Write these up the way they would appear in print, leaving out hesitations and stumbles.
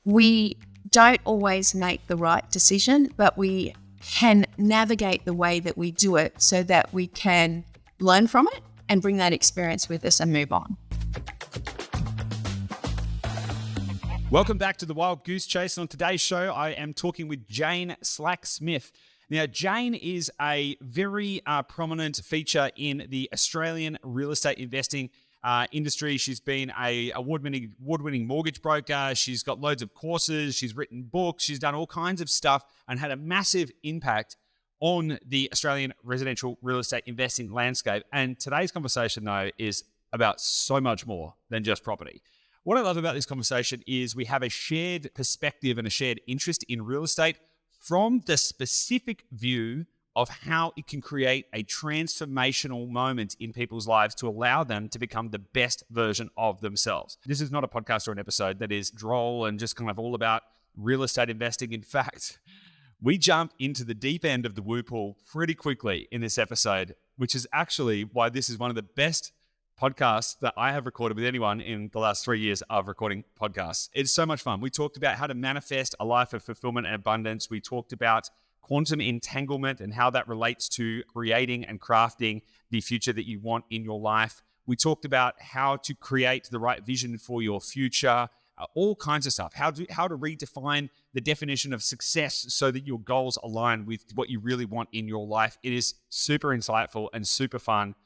We don't always make the right decision, but we can navigate the way that we do it so that we can learn from it and bring that experience with us and move on. Welcome back to the Wild Goose Chase. On today's show, I am talking with Jane Slack-Smith. Now, Jane is a very prominent feature in the Australian real estate investing industry. She's been a award-winning mortgage broker. She's got loads of courses. She's written books. She's done all kinds of stuff and had a massive impact on the Australian residential real estate investing landscape. And today's conversation, though, is about so much more than just property. What I love about this conversation is we have a shared perspective and a shared interest in real estate from the specific view of how it can create a transformational moment in people's lives to allow them to become the best version of themselves. This is not a podcast or an episode that is droll and just kind of all about real estate investing. In fact, we jump into the deep end of the woo pool pretty quickly in this episode, which is actually why this is one of the best podcasts that I have recorded with anyone in the last 3 years of recording podcasts. It's so much fun. We talked about how to manifest a life of fulfillment and abundance. We talked about quantum entanglement and how that relates to creating and crafting the future that you want in your life. We talked about how to create the right vision for your future, all kinds of stuff. How to redefine the definition of success so that your goals align with what you really want in your life. It is super insightful and super fun.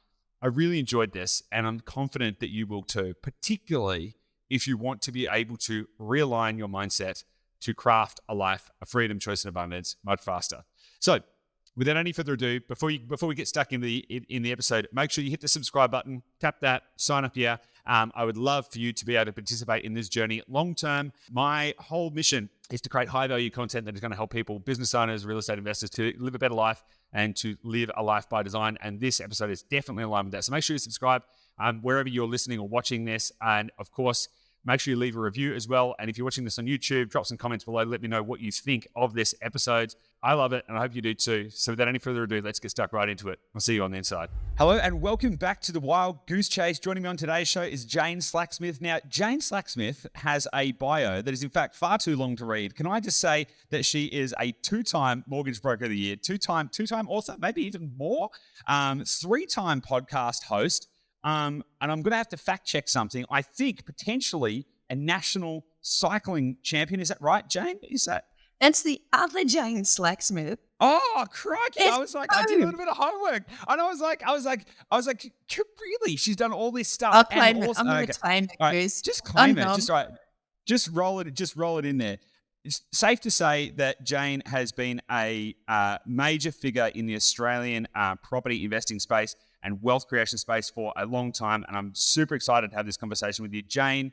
I really enjoyed this, and I'm confident that you will too, particularly if you want to be able to realign your mindset to craft a life of freedom, choice, and abundance much faster. So, without any further ado, before we get stuck in the episode, make sure you hit the subscribe button, tap that, sign up here. I would love for you to be able to participate in this journey long term. My whole mission is to create high value content that is going to help people, business owners, real estate investors, to live a better life and to live a life by design. And this episode is definitely aligned with that. So make sure you subscribe wherever you're listening or watching this. And of course, make sure you leave a review as well. And if you're watching this on YouTube, drop some comments below. Let me know what you think of this episode. I love it, and I hope you do too. So without any further ado, let's get stuck right into it. I'll see you on the inside. Hello, and welcome back to the Wild Goose Chase. Joining me on today's show is Jane Slack-Smith. Now, Jane Slack-Smith has a bio that is, in fact, far too long to read. Can I just say that she is a two-time Mortgage Broker of the Year, two-time author, maybe even more, three-time podcast host, and I'm going to have to fact-check something. I think potentially a national cycling champion. Is that right, Jane? Is that? That's the other Jane Slack-Smith. Oh, crikey. I was like, I did a little bit of homework. And I was like, really? She's done all this stuff. I'll claim it. I'm going to claim it, right. Goose. Just claim it. Just roll it in there. It's safe to say that Jane has been a major figure in the Australian property investing space and wealth creation space for a long time. And I'm super excited to have this conversation with you. Jane,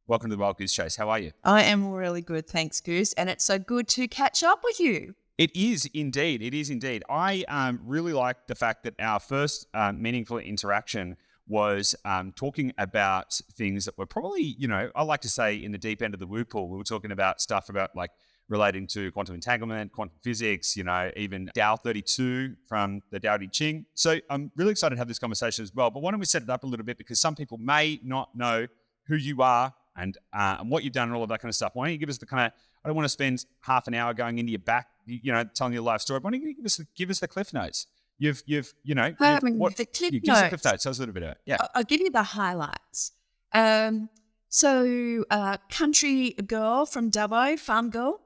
welcome to the Wild Goose Chase. How are you? I am really good, thanks, Goose. And it's so good to catch up with you. It is indeed. I really like the fact that our first meaningful interaction was talking about things that were probably, I like to say in the deep end of the woo pool. We were talking about stuff about like relating to quantum entanglement, quantum physics, even Tao 32 from the Tao Te Ching. So I'm really excited to have this conversation as well. But why don't we set it up a little bit, because some people may not know who you are and what you've done and all of that kind of stuff. Why don't you give us the kind of, I don't want to spend half an hour going into your back, telling your life story. Why don't you give us the cliff notes? The cliff notes. Give us the cliff notes. Tell us a little bit about it. Yeah. I'll give you the highlights. Country girl from Dubbo, farm girl,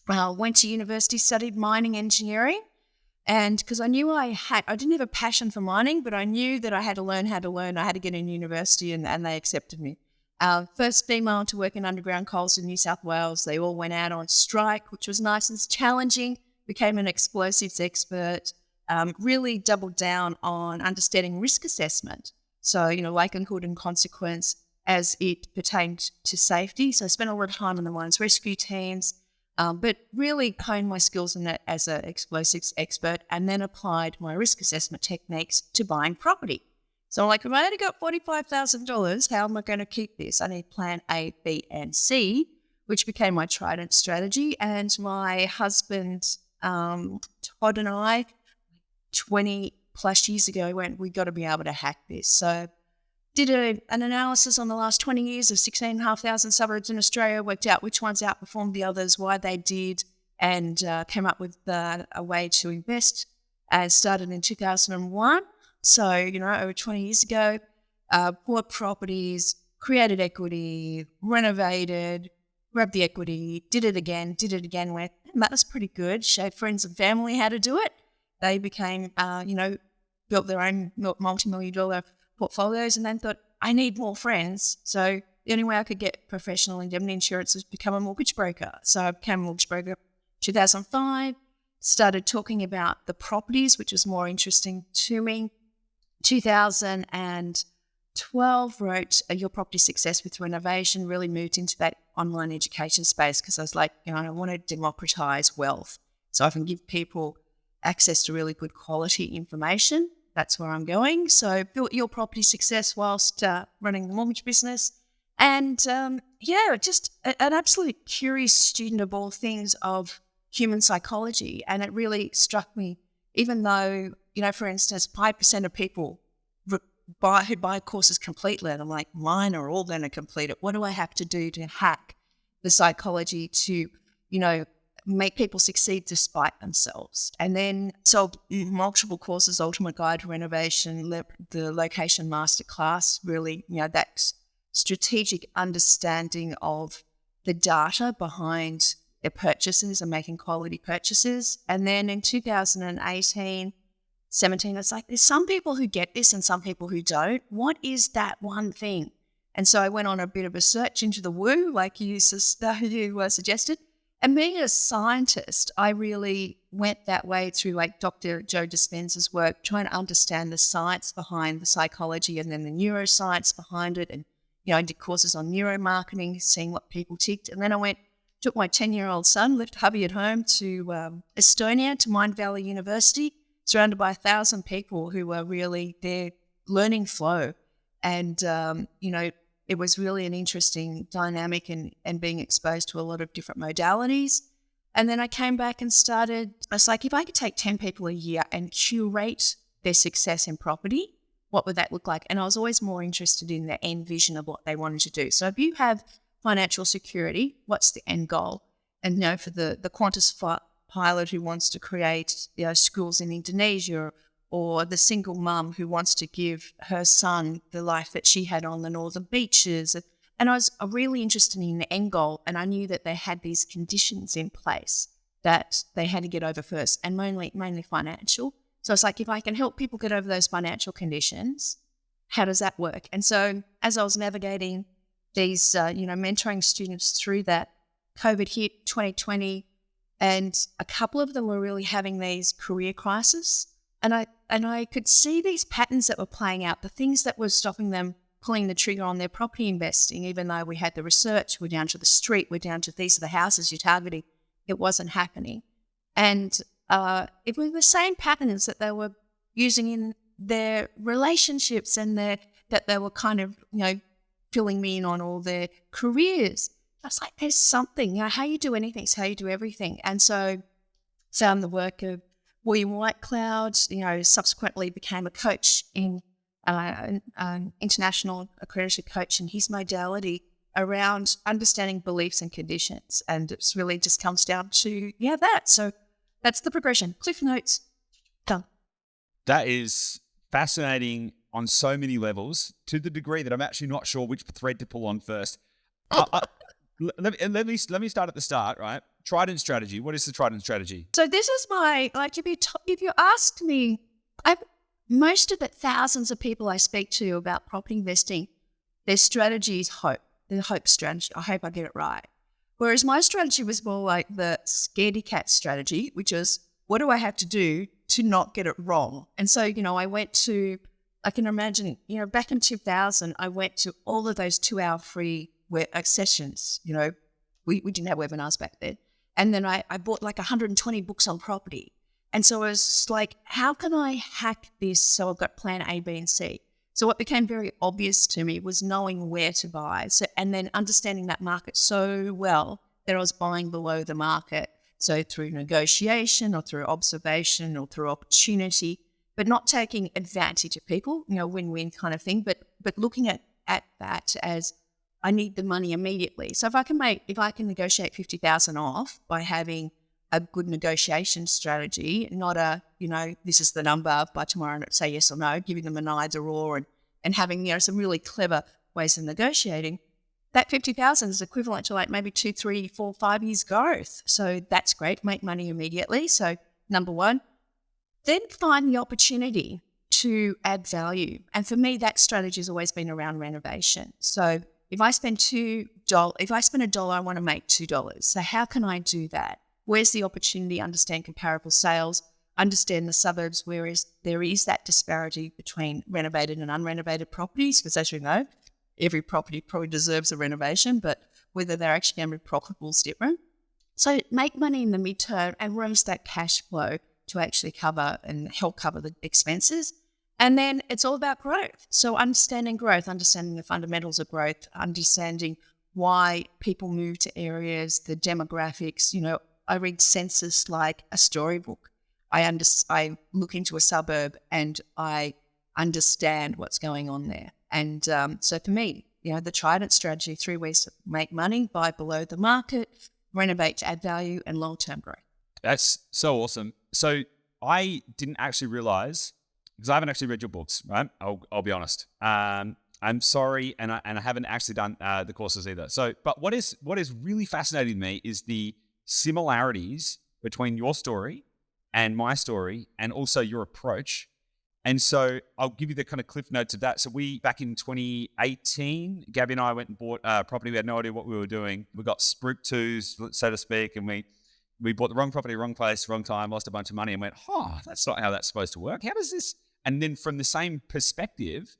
went to university, studied mining engineering. And because I knew I didn't have a passion for mining, but I knew that I had to learn how to learn. I had to get in university and they accepted me. First female to work in underground coals in New South Wales. They all went out on strike, which was nice and challenging. Became an explosives expert. Really doubled down on understanding risk assessment. So, likelihood and consequence as it pertained to safety. So I spent a lot of time on the mines rescue teams, but really honed my skills in that as an explosives expert, and then applied my risk assessment techniques to buying property. So I'm like, if I only got $45,000, how am I going to keep this? I need plan A, B, and C, which became my trident strategy. And my husband, Todd, and I, 20 plus years ago, went, we got to be able to hack this. So did an analysis on the last 20 years of 16,500 suburbs in Australia, worked out which ones outperformed the others, why they did, and came up with a way to invest. And started in 2001, so, over 20 years ago, bought properties, created equity, renovated, grabbed the equity, did it again, went, that was pretty good, showed friends and family how to do it. They became, built their own multi-million dollar portfolios, and then thought, I need more friends. So the only way I could get professional indemnity insurance was become a mortgage broker. So I became a mortgage broker in 2005, started talking about the properties, which was more interesting to me. 2012, wrote Your Property Success with Renovation, really moved into that online education space because I was like, I want to democratize wealth so I can give people access to really good quality information. That's where I'm going. So built Your Property Success whilst running the mortgage business. And just an absolutely curious student of all things of human psychology. And it really struck me, even though, for instance, 5% of people who buy courses completely, and I'm like, mine are all going to complete it. What do I have to do to hack the psychology to, make people succeed despite themselves? And then sold multiple courses, Ultimate Guide to Renovation, the Location Masterclass, really, that strategic understanding of the data behind their purchases and making quality purchases. And then in 2018, 17, it's like, there's some people who get this and some people who don't. What is that one thing? And so I went on a bit of a search into the woo, like you suggested. And being a scientist, I really went that way through like Dr. Joe Dispenza's work, trying to understand the science behind the psychology and then the neuroscience behind it. And, I did courses on neuromarketing, seeing what people ticked. And then I took my 10-year-old son, left hubby at home to Estonia, to Mind Valley University, surrounded by 1,000 people who were really there learning flow. And, it was really an interesting dynamic and being exposed to a lot of different modalities. And then I came back and I was like, if I could take 10 people a year and curate their success in property, what would that look like? And I was always more interested in the end vision of what they wanted to do. So if you have financial security, what's the end goal? And, for the Qantas pilot who wants to create schools in Indonesia, or the single mum who wants to give her son the life that she had on the northern beaches. And I was really interested in the end goal, and I knew that they had these conditions in place that they had to get over first, and mainly financial. So it's like, if I can help people get over those financial conditions, how does that work? And so as I was navigating these, mentoring students through that, COVID hit 2020, and a couple of them were really having these career crises. And I could see these patterns that were playing out, the things that were stopping them pulling the trigger on their property investing, even though we had the research, we're down to the street, we're down to these are the houses you're targeting, it wasn't happening. And it was the same patterns that they were using in their relationships and that they were kind of, filling me in on all their careers. I was like, there's something, how you do anything is how you do everything. And so found the work of William Whitecloud, subsequently became a coach in an international accredited coach in his modality around understanding beliefs and conditions. And it's really just comes down to, that. So that's the progression. Cliff notes, done. That is fascinating on so many levels, to the degree that I'm actually not sure which thread to pull on first. Let me start at the start, right? Trident strategy. What is the Trident strategy? So this is my, if you asked me, most of the thousands of people I speak to about property investing, their strategy is hope. The hope strategy. I hope I get it right. Whereas my strategy was more like the scaredy cat strategy, which is, what do I have to do to not get it wrong? And so, I can imagine, back in 2000, I went to all of those 2-hour free sessions. We didn't have webinars back then. And then I bought like 120 books on property. And so I was like, how can I hack this so I've got plan A, B, and C? So what became very obvious to me was knowing where to buy. So, and then understanding that market so well that I was buying below the market. So through negotiation or through observation or through opportunity, but not taking advantage of people, win-win kind of thing, but looking at that as I need the money immediately. So if I can negotiate 50,000 off by having a good negotiation strategy, not this is the number, by tomorrow say yes or no, giving them an either or, and having, some really clever ways of negotiating, that 50,000 is equivalent to like maybe 2, 3, 4, 5 years growth. So that's great, make money immediately. So number one, then find the opportunity to add value. And for me, that strategy has always been around renovation. So if I spend $1, I want to make $2. So how can I do that? Where's the opportunity? Understand comparable sales, understand the suburbs where there is that disparity between renovated and unrenovated properties, because as you know, every property probably deserves a renovation, but whether they're actually going to be profitable is different. So make money in the midterm and raise that cash flow to actually cover and help cover the expenses. And then it's all about growth. So understanding growth, understanding the fundamentals of growth, understanding why people move to areas, the demographics. I read census like a storybook. I look into a suburb and I understand what's going on there. And so for me, the Trident strategy, 3 ways to make money: buy below the market, renovate to add value, and long-term growth. That's so awesome. So I didn't actually realize, because I haven't actually read your books, right? I'll be honest. I'm sorry, and I haven't actually done the courses either. So, but what is really fascinating to me is the similarities between your story and my story, and also your approach. And so I'll give you the kind of cliff notes of that. So back in 2018, Gabby and I went and bought a property. We had no idea what we were doing. We got spooked to, so to speak, and we bought the wrong property, wrong place, wrong time, lost a bunch of money, and went, that's not how that's supposed to work. How does this? And then from the same perspective,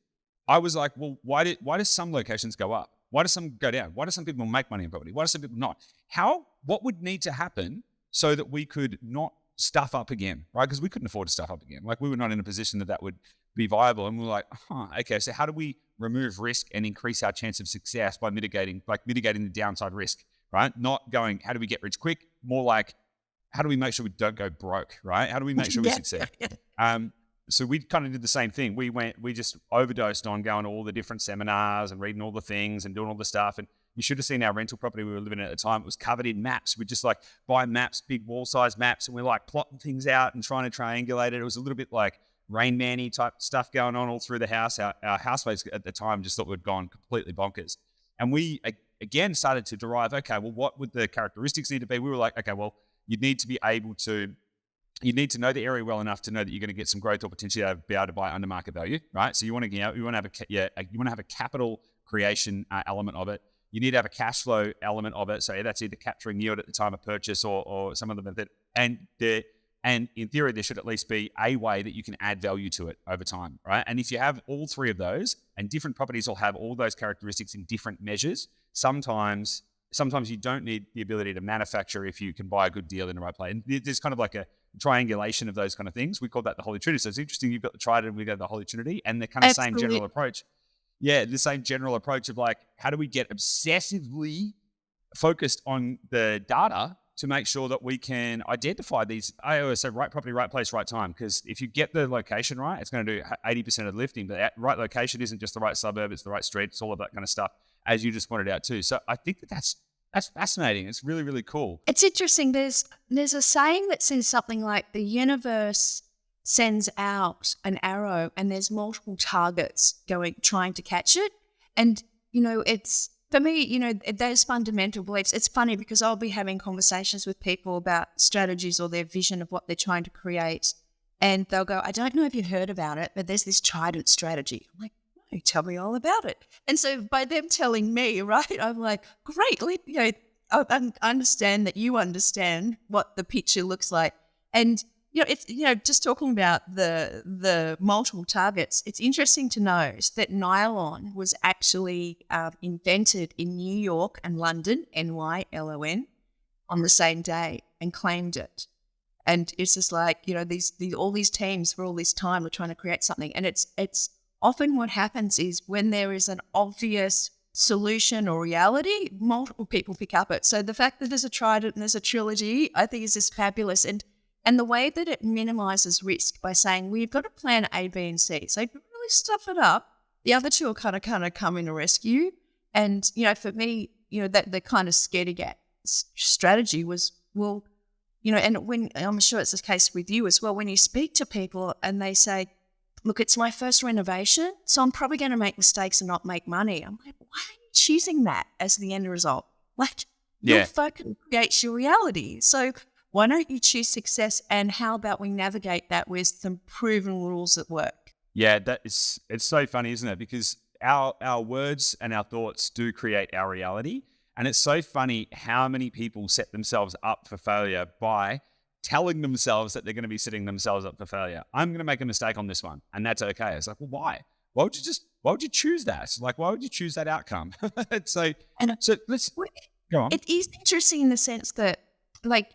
I was like, well, why do some locations go up? Why do some go down? Why do some people make money in property? Why do some people not? What would need to happen so that we could not stuff up again, right? Because we couldn't afford to stuff up again. Like, we were not in a position that would be viable. And we were like, okay, so how do we remove risk and increase our chance of success by mitigating the downside risk, right? Not going, how do we get rich quick? More like, how do we make sure we don't go broke, right? How do we make sure we succeed? So we kind of did the same thing. We just overdosed on going to all the different seminars and reading all the things and doing all the stuff. And you should have seen our rental property we were living in at the time. It was covered in maps. We'd just like buy maps, big wall-sized maps, and we're like plotting things out and trying to triangulate it. It was a little bit like Rain Man-y type stuff going on all through the house. Our housemates at the time just thought we'd gone completely bonkers. And we, again, started to derive, okay, well, what would the characteristics need to be? We were like, okay, well, you need to know the area well enough to know that you're going to get some growth or potentially be able to buy under market value, right? So you want to have a capital creation element of it. You need to have a cash flow element of it. So that's either capturing yield at the time of purchase or some of the method. And in theory, there should at least be a way that you can add value to it over time, right? And if you have all 3 of those, and different properties will have all those characteristics in different measures, sometimes you don't need the ability to manufacture if you can buy a good deal in the right place. And there's kind of like a triangulation of those kind of things. We call that the Holy Trinity. So it's interesting, you've got the Trident and we got the Holy Trinity, and the kind of same general approach. Yeah, the same general approach of like, how do we get obsessively focused on the data to make sure that we can identify these, I always say, right property, right place, right time. Because if you get the location right, it's going to do 80% of the lifting. But that right location isn't just the right suburb, it's the right street, it's all of that kind of stuff, as you just pointed out too. So I think that's fascinating. It's really, really cool. It's interesting. There's a saying that says something like, the universe sends out an arrow and there's multiple targets trying to catch it. And, it's, for me, those fundamental beliefs, it's funny because I'll be having conversations with people about strategies or their vision of what they're trying to create. And they'll go, I don't know if you heard about it, but there's this Trident strategy. I'm like, no, tell me all about it. And so by them telling me, right, I'm like, great, I understand that you understand what the picture looks like. And it's just talking about the multiple targets. It's interesting to note that nylon was actually invented in New York and London, NYLON, on the same day, and claimed it. And it's just like all these teams for all this time were trying to create something. And it's often what happens is when there is an obvious solution or reality, multiple people pick up it. So the fact that there's a Trident and there's a trilogy, I think is just fabulous. And And the way that it minimizes risk by saying, well, you've got a plan A, B, and C. So if you really stuff it up, the other two will kind of come in to rescue. And, for me, that the kind of scaredy cat strategy was, well, and when I'm sure it's the case with you as well, when you speak to people and they say, look, it's my first renovation, so I'm probably going to make mistakes and not make money. I'm like, why are you choosing that as the end result? Your focus creates your reality. So why don't you choose success, and how about we navigate that with some proven rules that work? Yeah, it's so funny, isn't it? Because our words and our thoughts do create our reality. And it's so funny how many people set themselves up for failure by telling themselves that they're going to be setting themselves up for failure. I'm going to make a mistake on this one, and that's okay. It's like, well, why? Why would you choose that? Like, why would you choose that outcome? so let's go on. It is interesting in the sense that,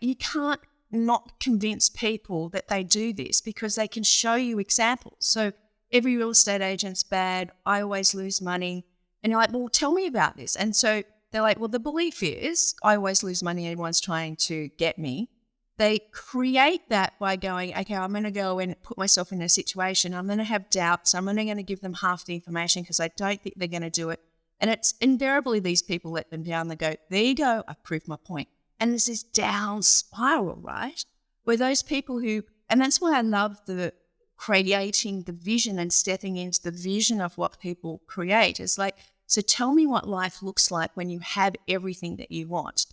you can't not convince people that they do this because they can show you examples. So every real estate agent's bad. I always lose money. And you're like, well, tell me about this. And so they're like, well, the belief is I always lose money. Everyone's trying to get me. They create that by going, okay, I'm going to go and put myself in a situation. I'm going to have doubts. I'm only going to give them half the information because I don't think they're going to do it. And it's invariably these people let them down. They go, there you go, I've proved my point. And there's this down spiral, right? Where those people and that's why I love the creating the vision and stepping into the vision of what people create. It's like, so tell me what life looks like when you have everything that you want.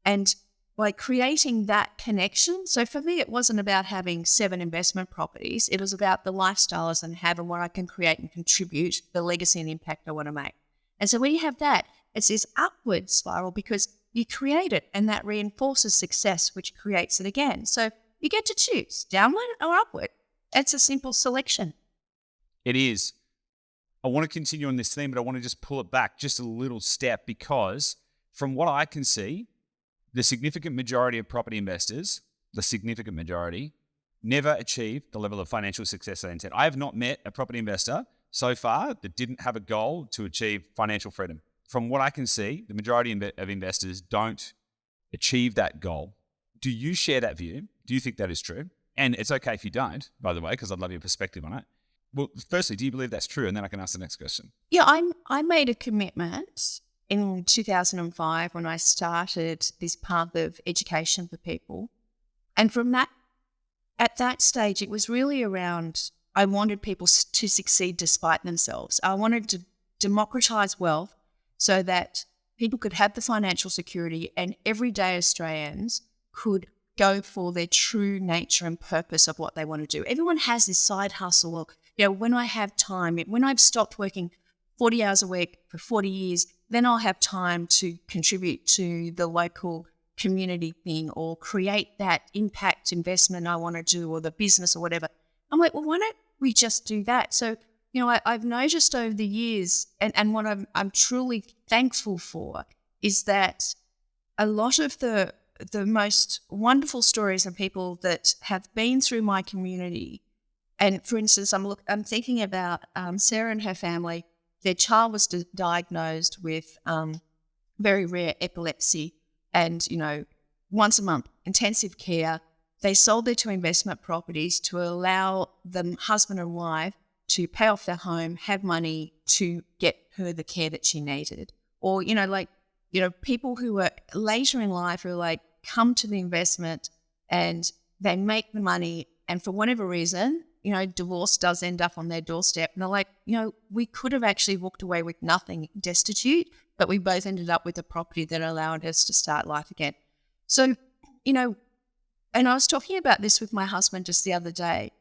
And by creating that connection, so for me, it wasn't about having 7 investment properties. It was about the lifestyles and having what I can create and contribute, the legacy and impact I want to make. And so when you have that, it's this upward spiral because you create it and that reinforces success, which creates it again. So you get to choose downward or upward. It's a simple selection. It is. I want to continue on this theme, but I want to just pull it back just a little step because from what I can see, the significant majority of property investors, never achieve the level of financial success they intend. I have not met a property investor so far that didn't have a goal to achieve financial freedom. From what I can see, the majority of investors don't achieve that goal. Do you share that view? Do you think that is true? And it's okay if you don't, by the way, because I'd love your perspective on it. Well, firstly, do you believe that's true? And then I can ask the next question. Yeah, I made a commitment in 2005 when I started this path of education for people. And from that, at that stage, it was really around, I wanted people to succeed despite themselves. I wanted to democratize wealth so that people could have the financial security and everyday Australians could go for their true nature and purpose of what they want to do. Everyone has this side hustle of, when I have time, when I've stopped working 40 hours a week for 40 years, then I'll have time to contribute to the local community thing or create that impact investment I want to do or the business or whatever. I'm like, well, why don't we just do that? So, I've noticed over the years, and what I'm truly thankful for is that a lot of the most wonderful stories of people that have been through my community. And for instance, I'm thinking about Sarah and her family. Their child was diagnosed with very rare epilepsy and, once a month, intensive care. They sold their 2 investment properties to allow the husband and wife to pay off their home, have money to get her the care that she needed. Or, people who were later in life who come to the investment and they make the money and for whatever reason, divorce does end up on their doorstep. And they're like, we could have actually walked away with nothing, destitute, but we both ended up with a property that allowed us to start life again. So, and I was talking about this with my husband just the other day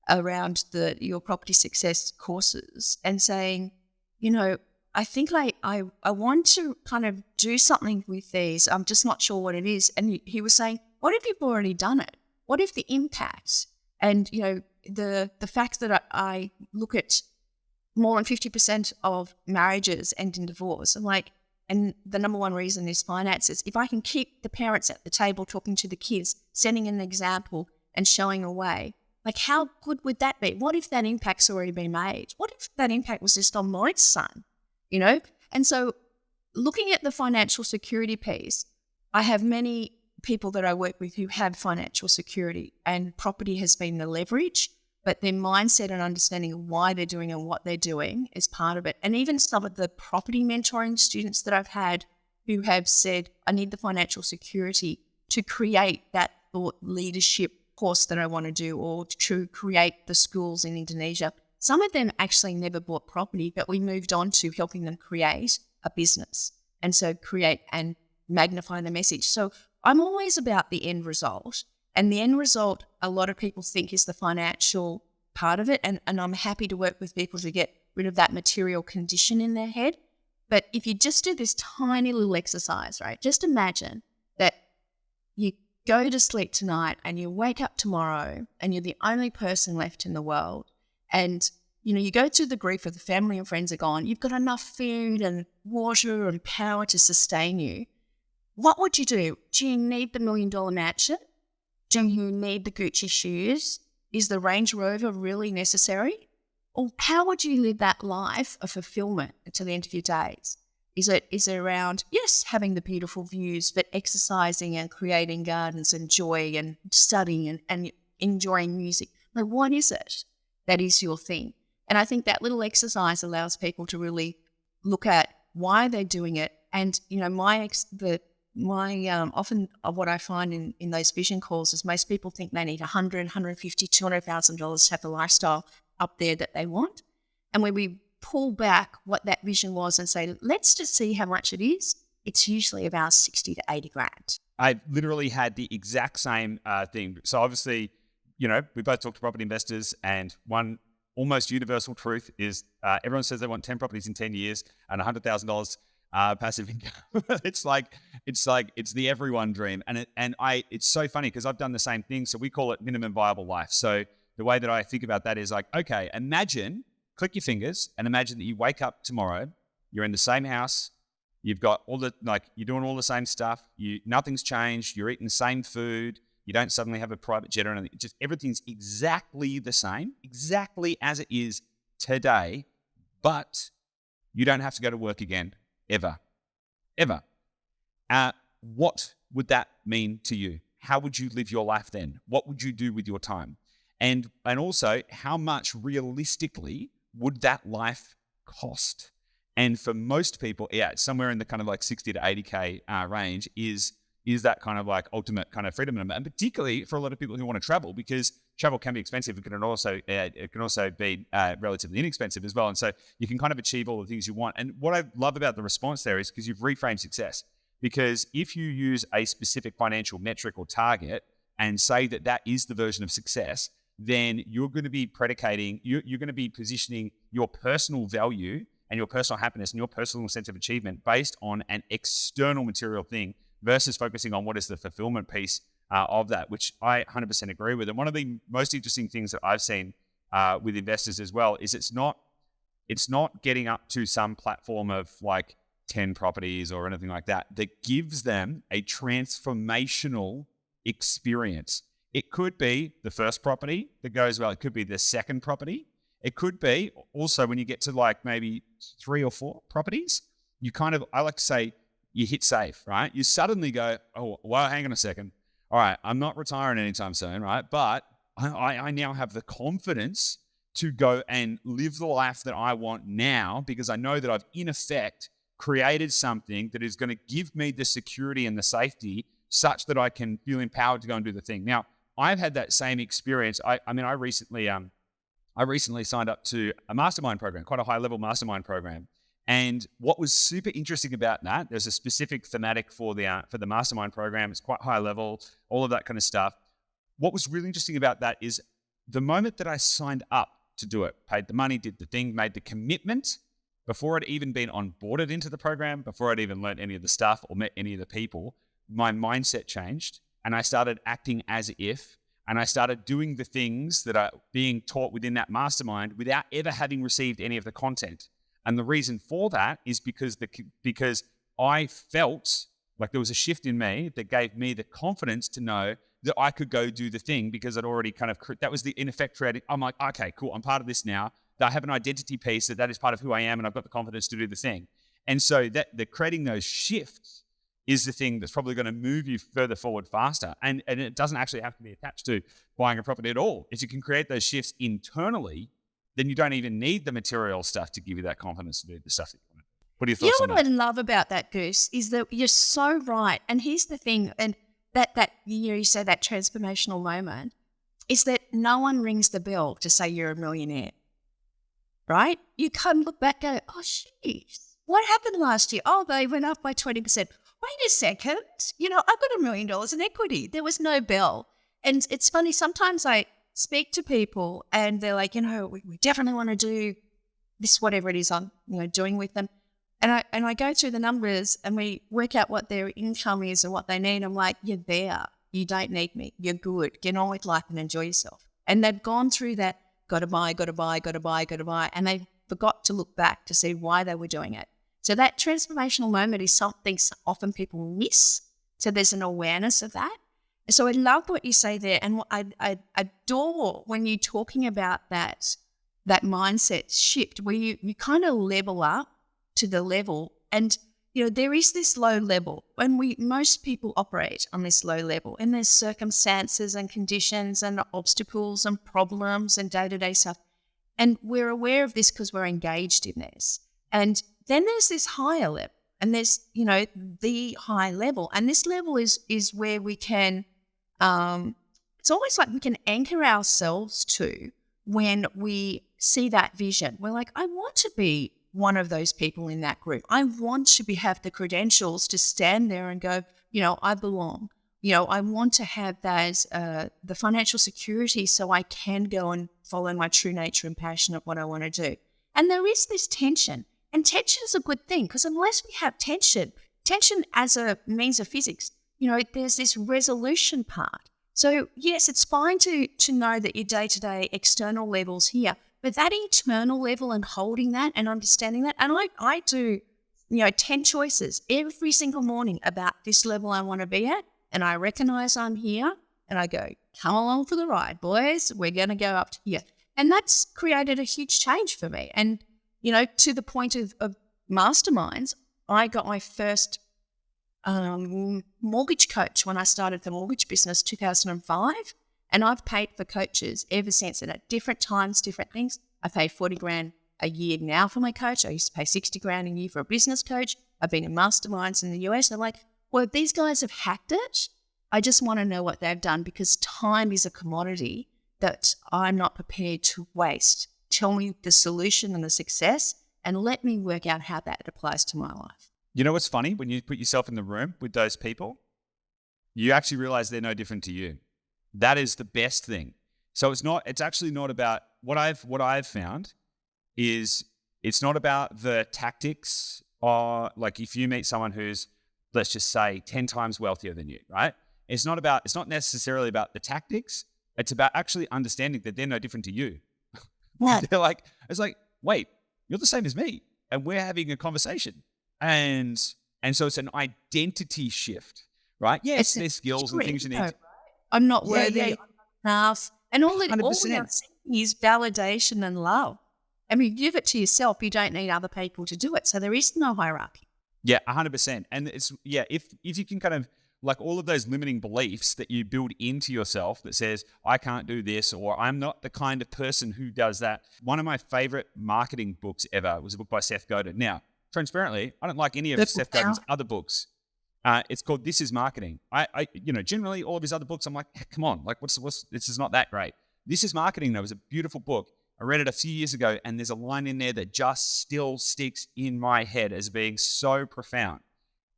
around your property success courses and saying, I think I want to kind of do something with these. I'm just not sure what it is. And he was saying, what if you've already done it? What if the impact and, the fact that I look at more than 50% of marriages end in divorce. And the number one reason is finances. If I can keep the parents at the table talking to the kids, setting an example and showing a way, how good would that be? What if that impact's already been made? What if that impact was just on my son? And so looking at the financial security piece, I have many people that I work with who have financial security, and property has been the leverage, but their mindset and understanding of why they're doing and what they're doing is part of it. And even some of the property mentoring students that I've had who have said, I need the financial security to create that thought leadership course that I want to do, or to create the schools in Indonesia. Some of them actually never bought property, but we moved on to helping them create a business. And so create and magnify the message. So I'm always about the end result. And the end result, a lot of people think, is the financial part of it. And I'm happy to work with people to get rid of that material condition in their head. But if you just do this tiny little exercise, right, just imagine that you go to sleep tonight and you wake up tomorrow and you're the only person left in the world. And, you go through the grief of the family and friends are gone. You've got enough food and water and power to sustain you. What would you do? Do you need the $1 million mansion? Do you need the Gucci shoes? Is the Range Rover really necessary? Or how would you live that life of fulfillment to the end of your days? Is it around, yes, having the beautiful views, but exercising and creating gardens and joy and studying and enjoying music? Like, what is it that is your thing? And I think that little exercise allows people to really look at why they're doing it. And, often what I find in those vision calls is most people think they need $100,000, $150,000, $200,000 to have the lifestyle up there that they want. And when we pull back what that vision was and say, let's just see how much it is, it's usually about 60 to 80 grand. I literally had the exact same thing. So obviously, we both talk to property investors, and one almost universal truth is everyone says they want 10 properties in 10 years and $100,000 passive income. It's the everyone dream. And it's so funny because I've done the same thing. So we call it minimum viable life. So the way that I think about that is like, okay, click your fingers and imagine that you wake up tomorrow, you're in the same house, you've got you're doing all the same stuff, nothing's changed, you're eating the same food, you don't suddenly have a private jet or anything. Just everything's exactly the same, exactly as it is today, but you don't have to go to work again, ever. What would that mean to you? How would you live your life then? What would you do with your time? And also, how much realistically would that life cost? And for most people, it's somewhere in the kind of like 60 to 80K range is that kind of like ultimate kind of freedom number. And particularly for a lot of people who want to travel, because travel can be expensive. It can also be relatively inexpensive as well. And so you can kind of achieve all the things you want. And what I love about the response there is because you've reframed success. Because if you use a specific financial metric or target and say that that is the version of success, then you're going to be you're going to be positioning your personal value and your personal happiness and your personal sense of achievement based on an external material thing versus focusing on what is the fulfillment piece of that, which I 100% agree with. And one of the most interesting things that I've seen with investors as well is it's not getting up to some platform of like 10 properties or anything like that gives them a transformational experience. It could be the first property that goes well. It could be the second property. It could be also when you get to like maybe 3 or 4 properties, I like to say you hit save, right? You suddenly go, oh, well, hang on a second. All right, I'm not retiring anytime soon, right? But I now have the confidence to go and live the life that I want now because I know that I've in effect created something that is going to give me the security and the safety such that I can feel empowered to go and do the thing. Now, I've had that same experience. I recently signed up to a mastermind program, quite a high level mastermind program. And what was super interesting about that, there's a specific thematic for the mastermind program. It's quite high level, all of that kind of stuff. What was really interesting about that is the moment that I signed up to do it, paid the money, did the thing, made the commitment, before I'd even been onboarded into the program, before I'd even learned any of the stuff or met any of the people, my mindset changed and I started acting as if, and I started doing the things that are being taught within that mastermind without ever having received any of the content. And the reason for that is because I felt like there was a shift in me that gave me the confidence to know that I could go do the thing because I'd already that was the in effect creating. I'm like, okay, cool. I'm part of this now. I have an identity piece that is part of who I am and I've got the confidence to do the thing. And so that the creating those shifts is the thing that's probably going to move you further forward faster. And it doesn't actually have to be attached to buying a property at all. If you can create those shifts internally, then you don't even need the material stuff to give you that confidence to do the stuff that you want to do. What are your thoughts on that? What I love about that, Goose, is that you're so right. And here's the thing, and that you say that transformational moment is that no one rings the bell to say you're a millionaire, right? You can't look back and go, oh, jeez, what happened last year? Oh, they went up by 20%. Wait a second, I've got $1 million in equity. There was no bell. And it's funny, sometimes I speak to people and they're like, we definitely want to do this, whatever it is I'm doing with them. And I go through the numbers and we work out what their income is and what they need. I'm like, you're there. You don't need me. You're good. Get on with life and enjoy yourself. And they've gone through that, got to buy. And they forgot to look back to see why they were doing it. So that transformational moment is something often people miss. So there's an awareness of that. So I love what you say there. And what I adore when you're talking about that mindset shift where you kind of level up to the level. And, there is this low level when most people operate on this low level, and there's circumstances and conditions and obstacles and problems and day-to-day stuff. And we're aware of this because we're engaged in this. And then there's this higher level, and there's, the high level. And this level is where we can, it's almost like we can anchor ourselves to when we see that vision. We're like, I want to be one of those people in that group. I want to have the credentials to stand there and go, I belong. I want to have those, the financial security so I can go and follow my true nature and passion of what I want to do. And there is this tension. And tension is a good thing because unless we have tension as a means of physics, there's this resolution part. So yes, it's fine to know that your day-to-day external level's here, but that internal level and holding that and understanding that, and I do, 10 choices every single morning about this level I want to be at, and I recognize I'm here, and I go, come along for the ride, boys. We're going to go up to here. And that's created a huge change for me. And, to the point of masterminds, I got my first mortgage coach when I started the mortgage business 2005, and I've paid for coaches ever since, and at different times, different things. I pay 40 grand a year now for my coach. I used to pay 60 grand a year for a business coach. I've been in masterminds in the US. I'm like, well, if these guys have hacked it, I just want to know what they've done, because time is a commodity that I'm not prepared to waste. Tell me the solution and the success, and let me work out how that applies to my life. You know what's funny? When you put yourself in the room with those people, you actually realize they're no different to you. That is the best thing. So it's actually not about what I've found is it's not about the tactics, or like if you meet someone who's, let's just say, 10 times wealthier than you, right? It's not necessarily about the tactics. It's about actually understanding that they're no different to you. What? It's like, wait, you're the same as me, and we're having a conversation. And so it's an identity shift, right? Yes, there's skills and things you need to. I'm not worthy, I'm not enough. And all we're seeing is validation and love. I mean, give it to yourself. You don't need other people to do it. So there is no hierarchy. Yeah, 100%. And it's, if you can kind of, like all of those limiting beliefs that you build into yourself that says, I can't do this, or I'm not the kind of person who does that. One of my favorite marketing books ever was a book by Seth Godin. Now, transparently, I don't like any of Seth Godin's other books. It's called This Is Marketing. I generally all of his other books, I'm like, come on, like what's this is not that great. This Is Marketing, though, was a beautiful book. I read it a few years ago, and there's a line in there that just still sticks in my head as being so profound.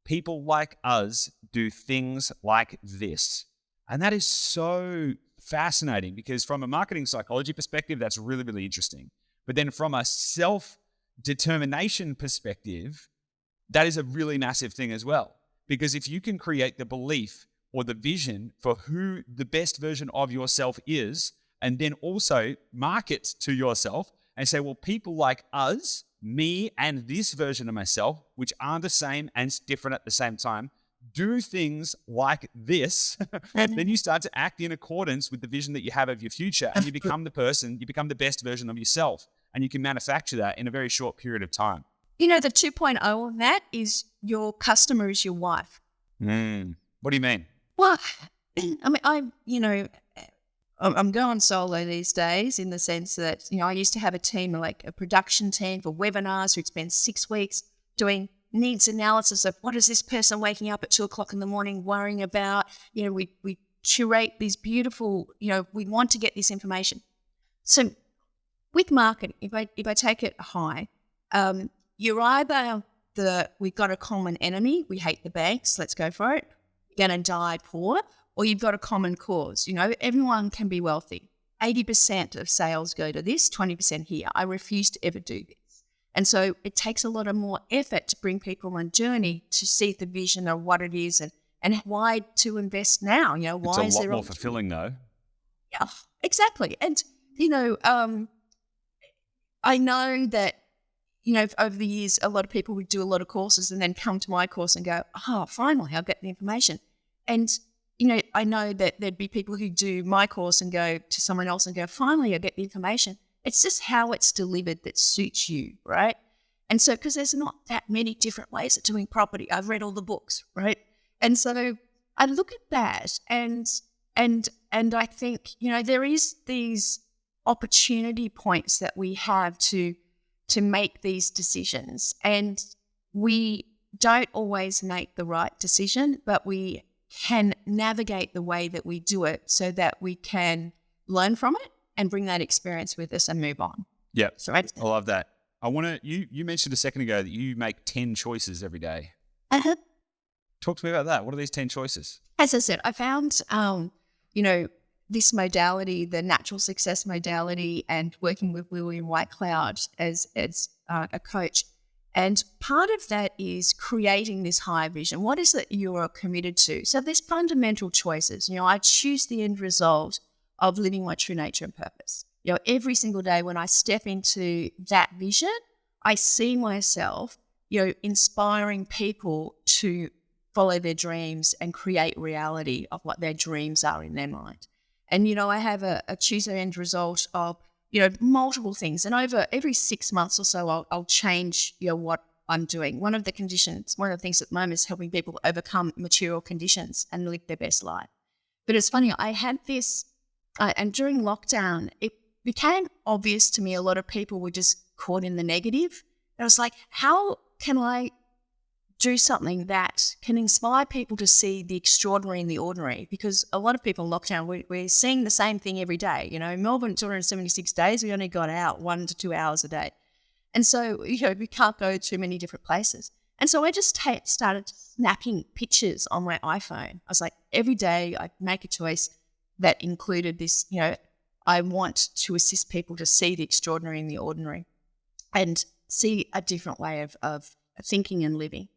People like us do things like this. And that is so fascinating, because from a marketing psychology perspective, that's really, really interesting. But then from a self-determination perspective, that is a really massive thing as well. Because if you can create the belief or the vision for who the best version of yourself is, and then also market to yourself and say, well, people like us, me and this version of myself, which are the same and different at the same time, do things like this, then you start to act in accordance with the vision that you have of your future, and you become the best version of yourself, and you can manufacture that in a very short period of time. The 2.0 of that is your customer is your wife. What do you mean? Well, I mean, I'm going solo these days in the sense that, I used to have a team, like a production team for webinars who'd spend 6 weeks doing needs analysis of what is this person waking up at 2:00 in the morning worrying about. We curate these beautiful, we want to get this information. So with marketing, if I take it high, you're either we've got a common enemy, we hate the banks, let's go for it, you're going to die poor, or you've got a common cause. Everyone can be wealthy. 80% of sales go to this, 20% here. I refuse to ever do this. And so it takes a lot of more effort to bring people on a journey to see the vision of what it is and why to invest now. Why it's a lot more fulfilling though. Yeah, exactly. And, I know that, over the years, a lot of people would do a lot of courses and then come to my course and go, oh, finally, I'll get the information. And, I know that there'd be people who do my course and go to someone else and go, finally, I'll get the information. It's just how it's delivered that suits you, right? And so, because there's not that many different ways of doing property. I've read all the books, right? And so I look at that and I think, there is these opportunity points that we have to make these decisions, and we don't always make the right decision, but we can navigate the way that we do it so that we can learn from it and bring that experience with us and move on. Yeah, so I love that. I want to. You mentioned a second ago that you make 10 choices every day. Talk to me about that. What are these 10 choices? As I said, I found this modality, the natural success modality, and working with William Whitecloud as a coach. And part of that is creating this higher vision. What is it you are committed to? So there's fundamental choices. I choose the end result of living my true nature and purpose. Every single day when I step into that vision, I see myself, inspiring people to follow their dreams and create reality of what their dreams are in their mind. And, I have a choose the end result of, multiple things. And over every 6 months or so, I'll change, what I'm doing. One of the things at the moment is helping people overcome material conditions and live their best life. But it's funny, I had this, and during lockdown, it became obvious to me a lot of people were just caught in the negative. And I was like, how can I do something that can inspire people to see the extraordinary in the ordinary? Because a lot of people in lockdown, we're seeing the same thing every day. Melbourne, 276 days, we only got out 1 to 2 hours a day. And so, we can't go too many different places. And so I just started snapping pictures on my iPhone. I was like, every day I make a choice that included this, I want to assist people to see the extraordinary in the ordinary and see a different way of thinking and living.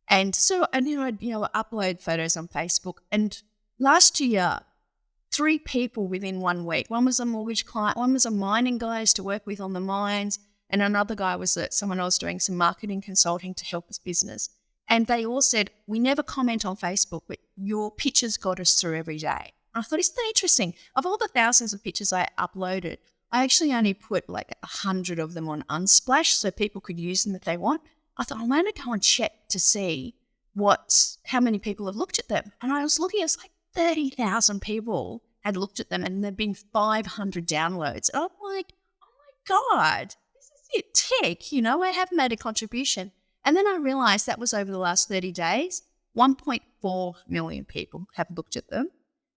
And so, I'd upload photos on Facebook. And last year, 3 people within 1 week, one was a mortgage client, one was a mining guy I used to work with on the mines, and another guy was someone else doing some marketing consulting to help his business. And they all said, we never comment on Facebook, but your pictures got us through every day. And I thought, isn't that interesting? Of all the thousands of pictures I uploaded, I actually only put like 100 of them on Unsplash so people could use them if they want. I thought, I'm going to go and check to see how many people have looked at them. And I was looking, it's like 30,000 people had looked at them and there'd been 500 downloads. And I'm like, oh my God, this is it, tech, I have made a contribution. And then I realized that was over the last 30 days, 1.4 million people have looked at them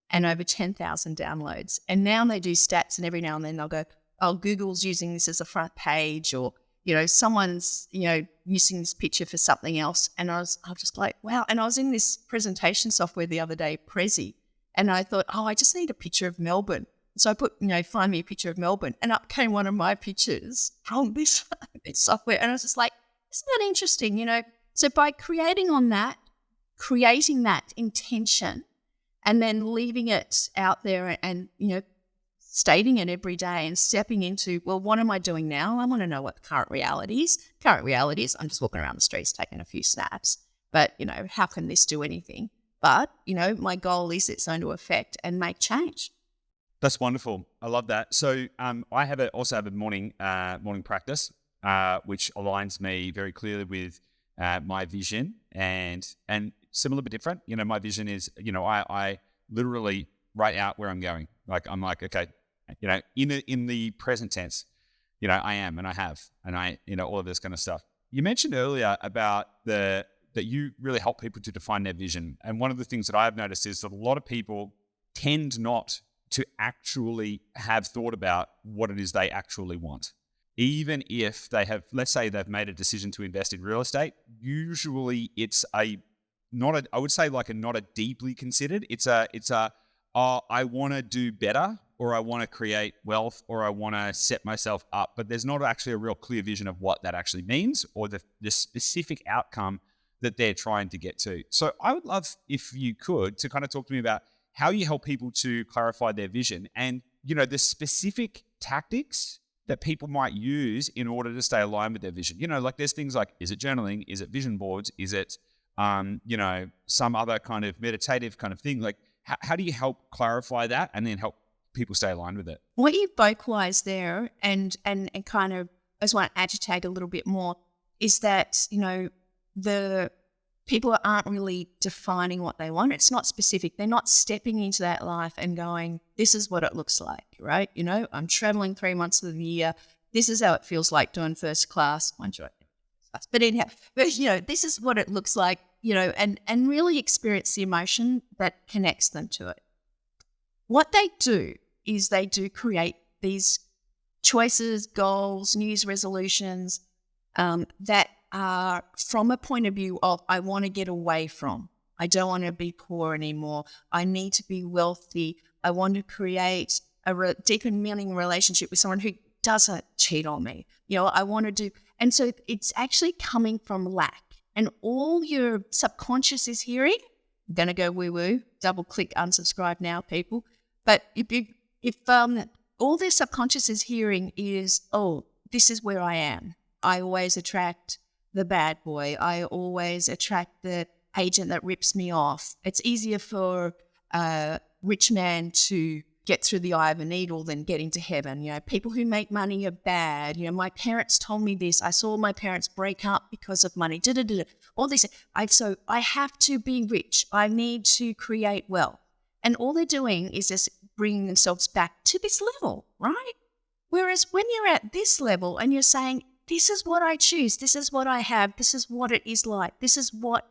and over 10,000 downloads. And now they do stats, and every now and then they'll go, oh, Google's using this as a front page, or someone's, using this picture for something else. And I was just like, wow. And I was in this presentation software the other day, Prezi, and I thought, oh, I just need a picture of Melbourne. So I put, find me a picture of Melbourne, and up came one of my pictures from this software. And I was just like, isn't that interesting? So by creating that intention and then leaving it out there and, stating it every day and stepping into, well, what am I doing now? I want to know what the current reality is. Current reality is I'm just walking around the streets taking a few snaps. But, how can this do anything? But, my goal is it's going to affect and make change. That's wonderful. I love that. So I also have a morning practice, which aligns me very clearly with my vision. And similar but different. My vision is, I literally write out where I'm going. Like, I'm like, okay, in the present tense, I am and I have, and all of this kind of stuff. You mentioned earlier about that you really help people to define their vision. And one of the things that I've noticed is that a lot of people tend not to actually have thought about what it is they actually want. Even if they have, let's say they've made a decision to invest in real estate, usually it's not a deeply considered. I want to do better, or I want to create wealth, or I want to set myself up. But there's not actually a real clear vision of what that actually means, or the specific outcome that they're trying to get to. So I would love, if you could, to kind of talk to me about how you help people to clarify their vision and, the specific tactics that people might use in order to stay aligned with their vision. Like there's things like, is it journaling? Is it vision boards? Is it, some other kind of meditative kind of thing? Like, how do you help clarify that and then help people stay aligned with it? What you vocalize there and kind of, I just want to agitate a little bit more, is that, the people aren't really defining what they want. It's not specific. They're not stepping into that life and going, this is what it looks like, right? I'm traveling 3 months of the year. This is how it feels like doing first class. But anyhow, this is what it looks like, and really experience the emotion that connects them to it. What they do is they do create these choices, goals, New Year's resolutions that are from a point of view of, I want to get away from. I don't want to be poor anymore. I need to be wealthy. I want to create a deep and meaning relationship with someone who doesn't cheat on me. I want to do, and so it's actually coming from lack. And all your subconscious is hearing, I'm going to go woo-woo, double click unsubscribe now, people. But if all their subconscious is hearing is, oh, this is where I am. I always attract the bad boy. I always attract the agent that rips me off. It's easier for a rich man to get through the eye of a needle than get into heaven. People who make money are bad. My parents told me this. I saw my parents break up because of money. All this. So I have to be rich. I need to create wealth. And all they're doing is just bringing themselves back to this level, right? Whereas when you're at this level and you're saying, this is what I choose, this is what I have, this is what it is like, this is what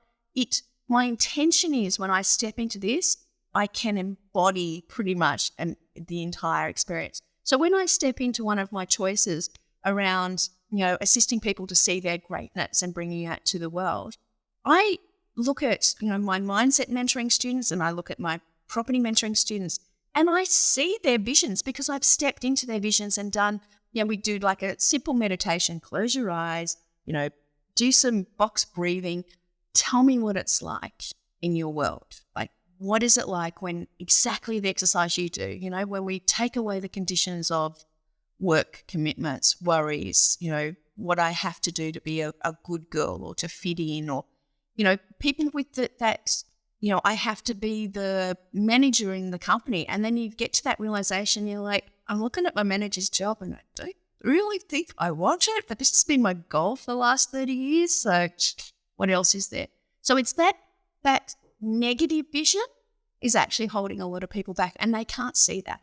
my intention is when I step into this, I can embody pretty much the entire experience. So when I step into one of my choices around, assisting people to see their greatness and bringing that to the world, I look at, my mindset mentoring students and I look at my property mentoring students and I see their visions because I've stepped into their visions and done, we do like a simple meditation, close your eyes, do some box breathing. Tell me what it's like in your world. Like, what is it like when exactly the exercise you do, when we take away the conditions of work commitments, worries, what I have to do to be a good girl or to fit in, or, people with that, I have to be the manager in the company. And then you get to that realization, you're like, I'm looking at my manager's job and I don't really think I want it, but this has been my goal for the last 30 years. So what else is there? So it's that negative vision is actually holding a lot of people back and they can't see that.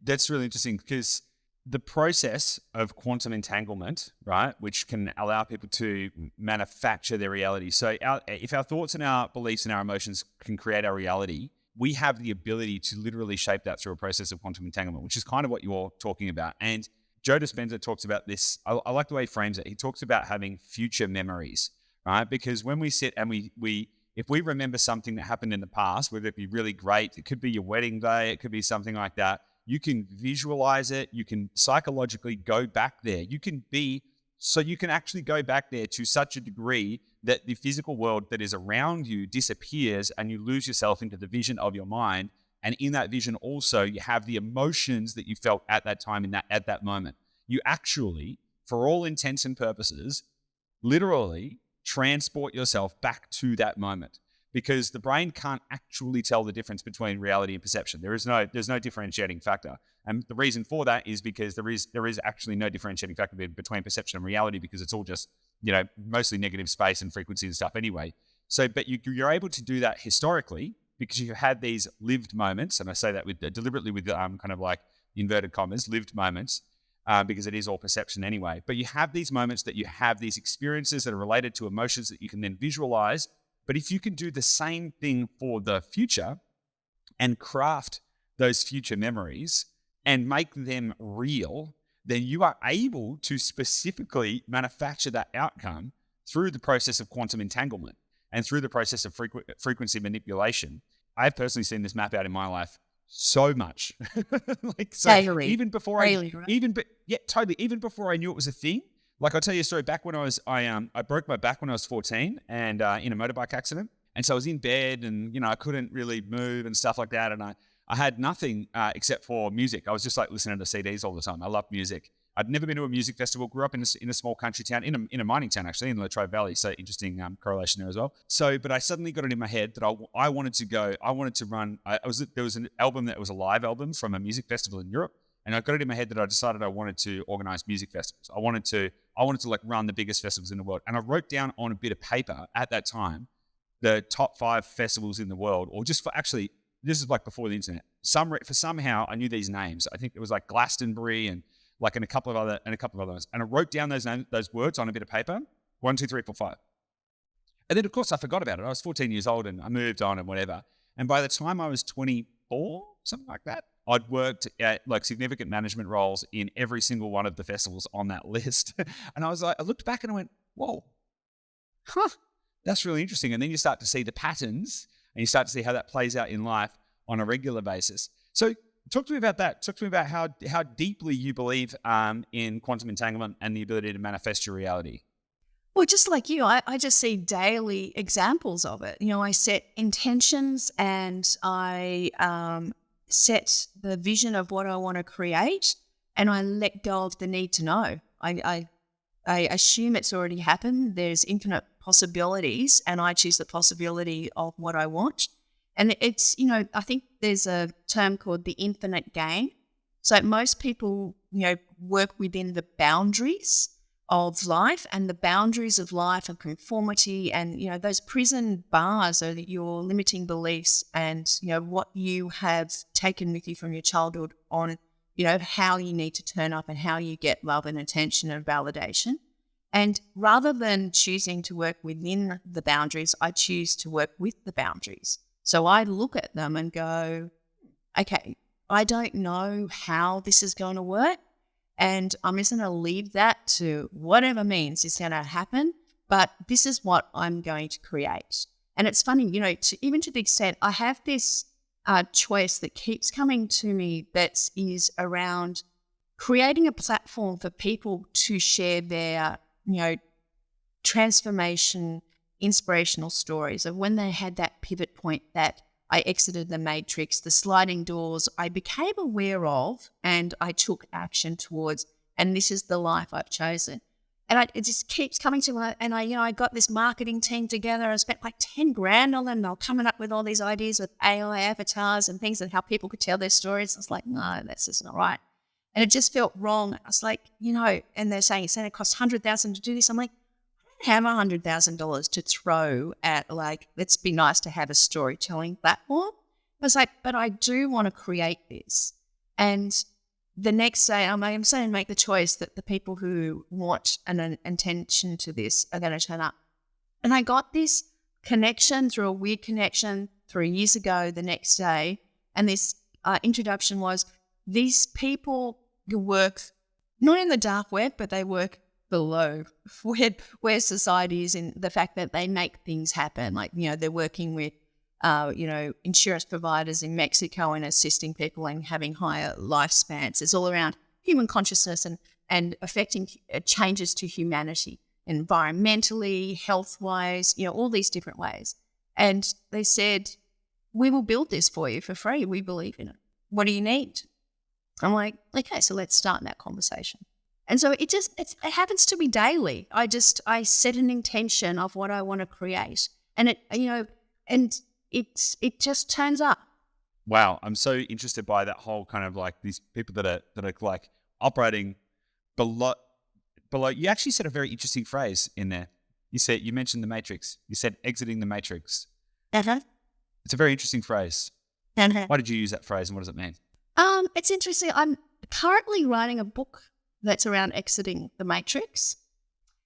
That's really interesting because the process of quantum entanglement, right, which can allow people to manufacture their reality. So if our thoughts and our beliefs and our emotions can create our reality, we have the ability to literally shape that through a process of quantum entanglement, which is kind of what you're talking about. And Joe Dispenza talks about this. I like the way he frames it. He talks about having future memories, right? Because when we sit and if we remember something that happened in the past, whether it be really great, it could be your wedding day, it could be something like that, you can visualize it, you can psychologically go back there. You can actually go back there to such a degree that the physical world that is around you disappears and you lose yourself into the vision of your mind. And in that vision also, you have the emotions that you felt at that time at that moment. You actually, for all intents and purposes, literally transport yourself back to that moment because the brain can't actually tell the difference between reality and perception. There's no differentiating factor. And the reason for that is because there is actually no differentiating factor between perception and reality because it's all just, mostly negative space and frequency and stuff anyway. So, but you're able to do that historically because you had these lived moments, and I say that with deliberately with kind of like inverted commas, lived moments, because it is all perception anyway. But you have these moments that you have these experiences that are related to emotions that you can then visualize. But if you can do the same thing for the future and craft those future memories and make them real, then you are able to specifically manufacture that outcome through the process of quantum entanglement and through the process of frequency manipulation. I've personally seen this map out in my life so much. Daily. Even before Daily, right? totally. Even before I knew it was a thing. Like I'll tell you a story. Back when I broke my back when I was 14 and in a motorbike accident. And so I was in bed and, I couldn't really move and stuff like that. And I had nothing except for music. I was just like listening to CDs all the time. I love music. I'd never been to a music festival. Grew up in a small country town, in a mining town actually, in the Latrobe Valley. So interesting correlation there as well. So, but I suddenly got it in my head that I wanted to go. I wanted to run. There was an album that was a live album from a music festival in Europe, and I got it in my head that I decided I wanted to organize music festivals. I wanted to like run the biggest festivals in the world, and I wrote down on a bit of paper at that time the top 5 festivals in the world, or just for actually. This is like before the internet. Somehow I knew these names. I think it was like Glastonbury and a couple of other ones. And I wrote down those words on a bit of paper. 1, 2, 3, 4, 5. And then of course I forgot about it. I was 14 years old and I moved on and whatever. And by the time I was 24, something like that, I'd worked at like significant management roles in every single one of the festivals on that list. And I looked back and I went, whoa, that's really interesting. And then you start to see the patterns and you start to see how that plays out in life on a regular basis. So talk to me about that. Talk to me about how deeply you believe in quantum entanglement and the ability to manifest your reality. Well, just like you, I just see daily examples of it. I set intentions and I set the vision of what I want to create, and I let go of the need to know. I assume it's already happened. There's infinite possibilities, and I choose the possibility of what I want. And it's, I think there's a term called the infinite game. So most people, work within the boundaries of life, and the boundaries of life are conformity, and, those prison bars are your limiting beliefs and, what you have taken with you from your childhood on, how you need to turn up and how you get love and attention and validation. And rather than choosing to work within the boundaries, I choose to work with the boundaries. So I look at them and go, okay, I don't know how this is going to work, and I'm just going to leave that to whatever means is going to happen, but this is what I'm going to create. And it's funny, even to the extent I have this choice that keeps coming to me that is around creating a platform for people to share their transformation, inspirational stories of when they had that pivot point that I exited the matrix, the sliding doors I became aware of and I took action towards, and this is the life I've chosen. And it just keeps coming to me. And I got this marketing team together. I spent like 10 grand on them. And they were coming up with all these ideas with AI avatars and things and how people could tell their stories. I was like, no, that's just not right. And it just felt wrong. I was like, and they're saying it's going to cost $100,000 to do this. I'm like, I don't have $100,000 to throw at let's be nice to have a storytelling platform. I was like, but I do want to create this. And the next day, I'm saying make the choice that the people who want an intention to this are going to turn up. And I got this connection through a weird connection 3 years ago the next day. And this introduction was, these people work not in the dark web, but they work below where society is, in the fact that they make things happen. They're working with, insurance providers in Mexico and assisting people and having higher lifespans. It's all around human consciousness and affecting changes to humanity, environmentally, health-wise, all these different ways. And they said, we will build this for you for free. We believe in it. What do you need? I'm like, okay, so let's start that conversation. And so it happens to me daily. I set an intention of what I want to create, and it just turns up. Wow, I'm so interested by that whole kind of like these people that are like operating below. You actually said a very interesting phrase in there. you mentioned the matrix. You said exiting the matrix. Uh-huh. It's a very interesting phrase. Uh-huh. Why did you use that phrase and what does it mean? It's interesting. I'm currently writing a book that's around exiting the matrix.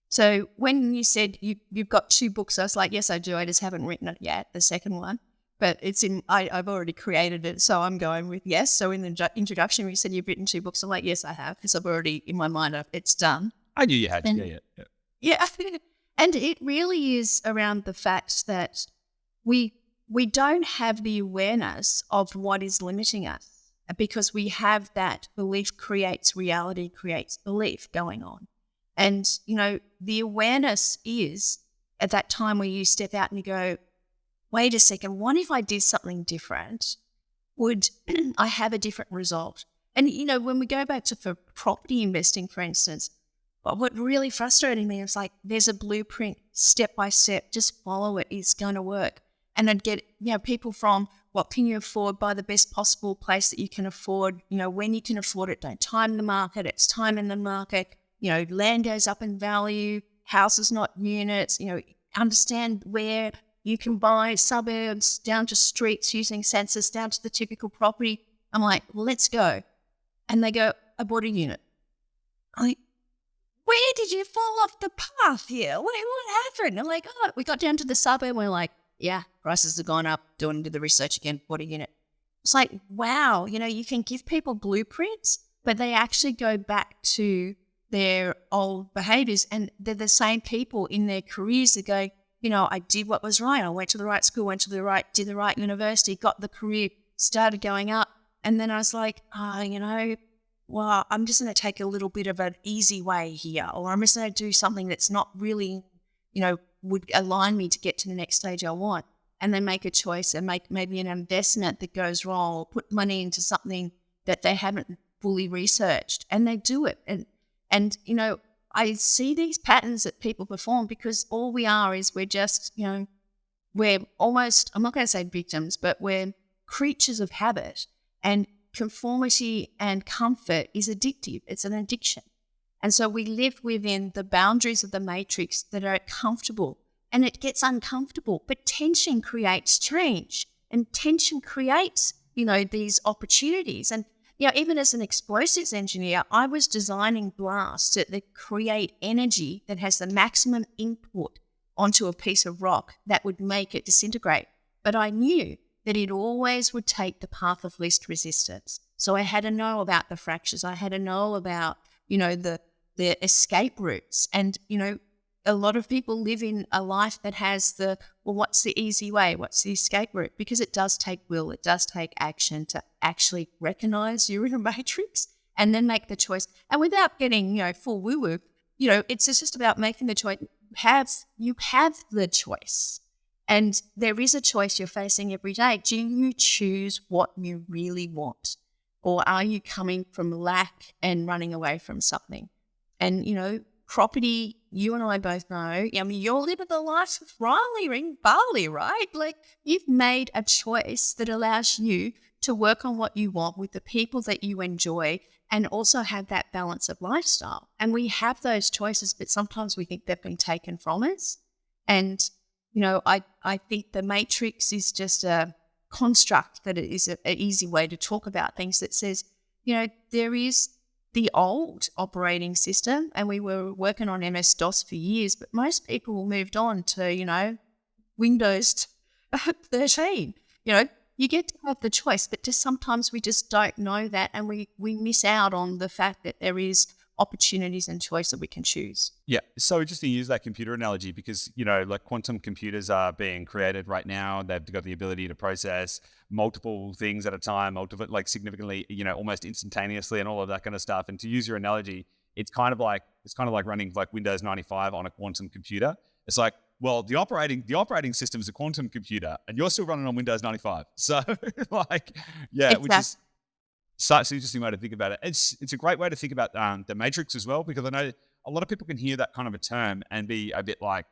So when you said you've got 2 books, I was like, yes, I do. I just haven't written it yet, the second one. But I've already created it, so I'm going with yes. So in the introduction, you said you've written 2 books. I'm like, yes, I have, because I've already, in my mind, it's done. I knew you had. And, yeah. And it really is around the fact that we don't have the awareness of what is limiting us, because we have that belief creates reality, creates belief going on. And, the awareness is at that time where you step out and you go, wait a second, what if I did something different? Would I have a different result? And, when we go back to for property investing, for instance, what really frustrated me was like, there's a blueprint, step by step, just follow it, it's going to work. And I'd get, people from what can you afford, buy the best possible place that you can afford, when you can afford it, don't time the market, it's time in the market, land goes up in value, houses, not units, understand where you can buy suburbs down to streets using census, down to the typical property. I'm like, well, let's go. And they go, I bought a unit. I'm like, where did you fall off the path here? What happened? I'm like, oh, we got down to the suburb. And we're like, yeah, prices have gone up, doing the research again, bought a unit. It's like, wow, you can give people blueprints, but they actually go back to their old behaviors, and they're the same people in their careers that go, I did what was right. I went to the right school, did the right university, got the career, started going up. And then I was like, well, I'm just going to take a little bit of an easy way here, or I'm just going to do something that's not really, would align me to get to the next stage I want. And then make a choice and make maybe an investment that goes wrong, or put money into something that they haven't fully researched, and they do it. And I see these patterns that people perform because all we are is we're just, we're almost, I'm not going to say victims, but we're creatures of habit, and conformity and comfort is addictive. It's an addiction. And so we live within the boundaries of the matrix that are comfortable, and it gets uncomfortable, but tension creates change, and tension creates, these opportunities. And even as an explosives engineer, I was designing blasts that create energy that has the maximum input onto a piece of rock that would make it disintegrate. But I knew that it always would take the path of least resistance. So I had to know about the fractures. I had to know about, the escape routes. And, a lot of people live in a life that has what's the easy way? What's the escape route? Because it does take will, it does take action to actually recognize you're in a matrix and then make the choice. And without getting, full woo-woo, it's just about making the choice. You have the choice. And there is a choice you're facing every day. Do you choose what you really want? Or are you coming from lack and running away from something? And, property, you and I both know, you're living the life of Riley in Bali, right? Like, you've made a choice that allows you to work on what you want with the people that you enjoy and also have that balance of lifestyle. And we have those choices, but sometimes we think they've been taken from us. And, I think the matrix is just a construct that it is an easy way to talk about things that says, there is the old operating system, and we were working on MS-DOS for years, but most people moved on to, Windows 13. You get to have the choice, but just sometimes we just don't know that, and we miss out on the fact that there is opportunities and choice that we can choose. Yeah. So just to use that computer analogy, because, like quantum computers are being created right now. They've got the ability to process multiple things at a time, significantly, almost instantaneously and all of that kind of stuff. And to use your analogy, it's kind of like running like Windows 95 on a quantum computer. It's like, well, the operating system is a quantum computer and you're still running on Windows 95. So Exactly. Which is such an interesting way to think about it. It's a great way to think about the matrix as well, because I know a lot of people can hear that kind of a term and be a bit like,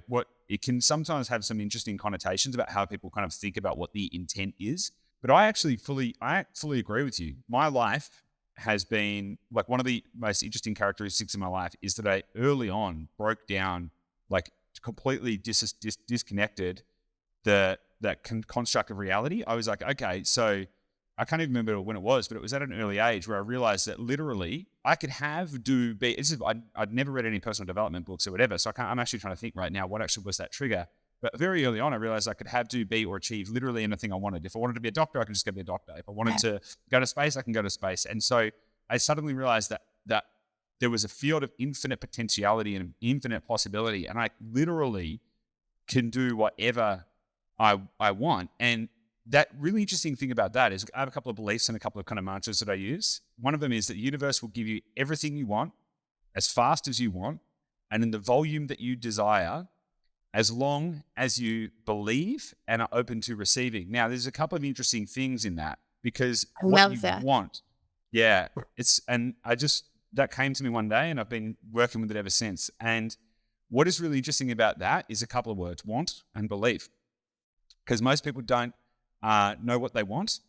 what it can sometimes have some interesting connotations about how people kind of think about what the intent is. But I fully agree with you. My life has been like one of the most interesting characteristics of my life is that I early on broke down like completely disconnected that construct of reality. I was like, okay, so I can't even remember when it was, but it was at an early age where I realized that literally I could have, do, be. I'd never read any personal development books or whatever, so I'm actually trying to think right now what actually was that trigger. But very early on, I realized I could have, do, be, or achieve literally anything I wanted. If I wanted to be a doctor, I could just go be a doctor. If I wanted to go to space, I can go to space. And so I suddenly realized that there was a field of infinite potentiality and infinite possibility, and I literally can do whatever I want. And that really interesting thing about that is I have a couple of beliefs and a couple of kind of mantras that I use. One of them is that the universe will give you everything you want as fast as you want and in the volume that you desire, as long as you believe and are open to receiving. Now, there's a couple of interesting things in that, because what you want, that came to me one day and I've been working with it ever since. And what is really interesting about that is a couple of words, want and belief. Because most people don't know what they want,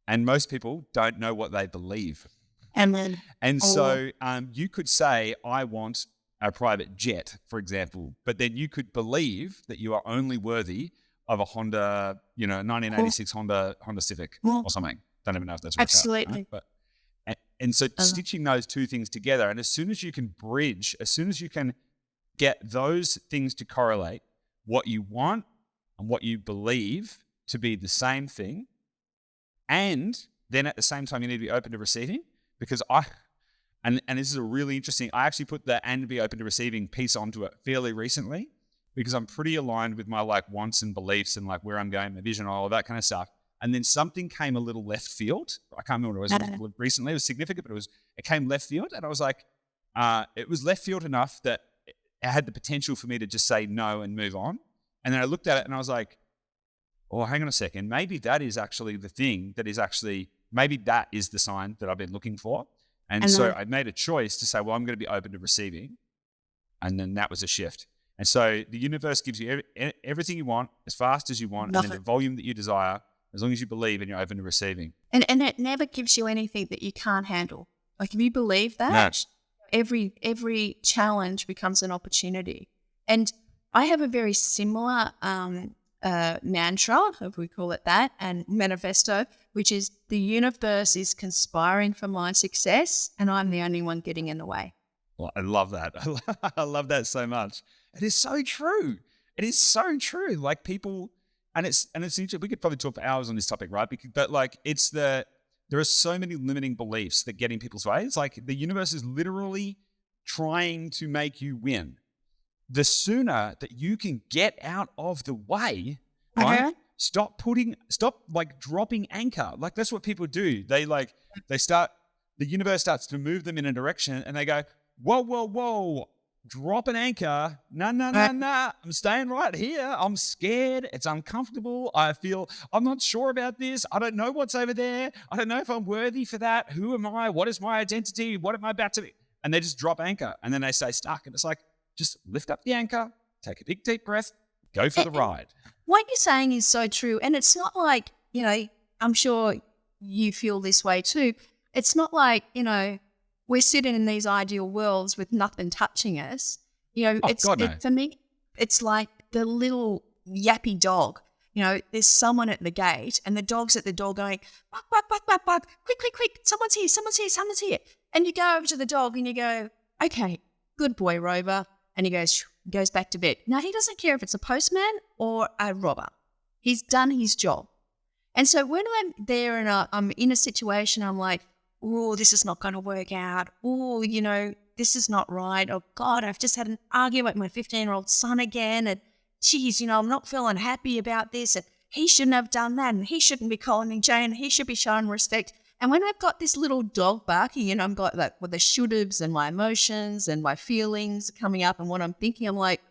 and most people don't know what they believe. And so you could say, I want a private jet, for example, but then you could believe that you are only worthy of a Honda, 1986 Honda Civic or something. Don't even know if that's absolutely. Right? And so stitching those two things together, and as soon as you can get those things to correlate, what you want and what you believe to be the same thing, and then at the same time you need to be open to receiving, because and this is a really interesting, I actually put the and be open to receiving piece onto it fairly recently, because I'm pretty aligned with my like wants and beliefs and like where I'm going, my vision, all of that kind of stuff. And then something came a little left field. I can't remember what it was recently. It was significant, but it came left field. And I was like, it was left field enough that it had the potential for me to just say no and move on. And then I looked at it and I was like, oh, hang on a second. Maybe that is actually the thing maybe that is the sign that I've been looking for. And so I made a choice to say, well, I'm going to be open to receiving. And then that was a shift. And so the universe gives you everything you want as fast as you want, and in the volume that you desire, as long as you believe and you're open to receiving. And it never gives you anything that you can't handle. Like if you believe that, every challenge becomes an opportunity. And I have a very similar mantra, if we call it that, and manifesto, which is the universe is conspiring for my success and I'm the only one getting in the way. Well, I love that. I love that so much. It is so true. It is so true. Like people, and it's interesting. We could probably talk for hours on this topic, right? But like there are so many limiting beliefs that get in people's way. It's like the universe is literally trying to make you win. The sooner that you can get out of the way, right? Stop like dropping anchor. Like that's what people do. The universe starts to move them in a direction and they go, whoa, drop an anchor. Nah. I'm staying right here. I'm scared. It's uncomfortable. I'm not sure about this. I don't know what's over there. I don't know if I'm worthy for that. Who am I? What is my identity? What am I about to be? And they just drop anchor and then they stay stuck. And it's like, just lift up the anchor, take a big deep breath, go for the ride. What you're saying is so true. And it's not like, I'm sure you feel this way too. It's not like, we're sitting in these ideal worlds with nothing touching us. For me, it's like the little yappy dog. There's someone at the gate and the dog's at the door going, bark, bark, bark, bark, bark, quick, someone's here. And you go over to the dog and you go, okay, good boy, Rover. And he goes back to bed. Now, he doesn't care if it's a postman or a robber. He's done his job. And so when I'm there and I'm in a situation, I'm like, oh, this is not going to work out. Oh, this is not right. Oh, God, I've just had an argument with my 15-year-old son again. And, geez, I'm not feeling happy about this. And he shouldn't have done that. And he shouldn't be calling me Jane. He should be showing respect. And when I've got this little dog barking, I've got like with the should-haves and my emotions and my feelings coming up and what I'm thinking, I'm like,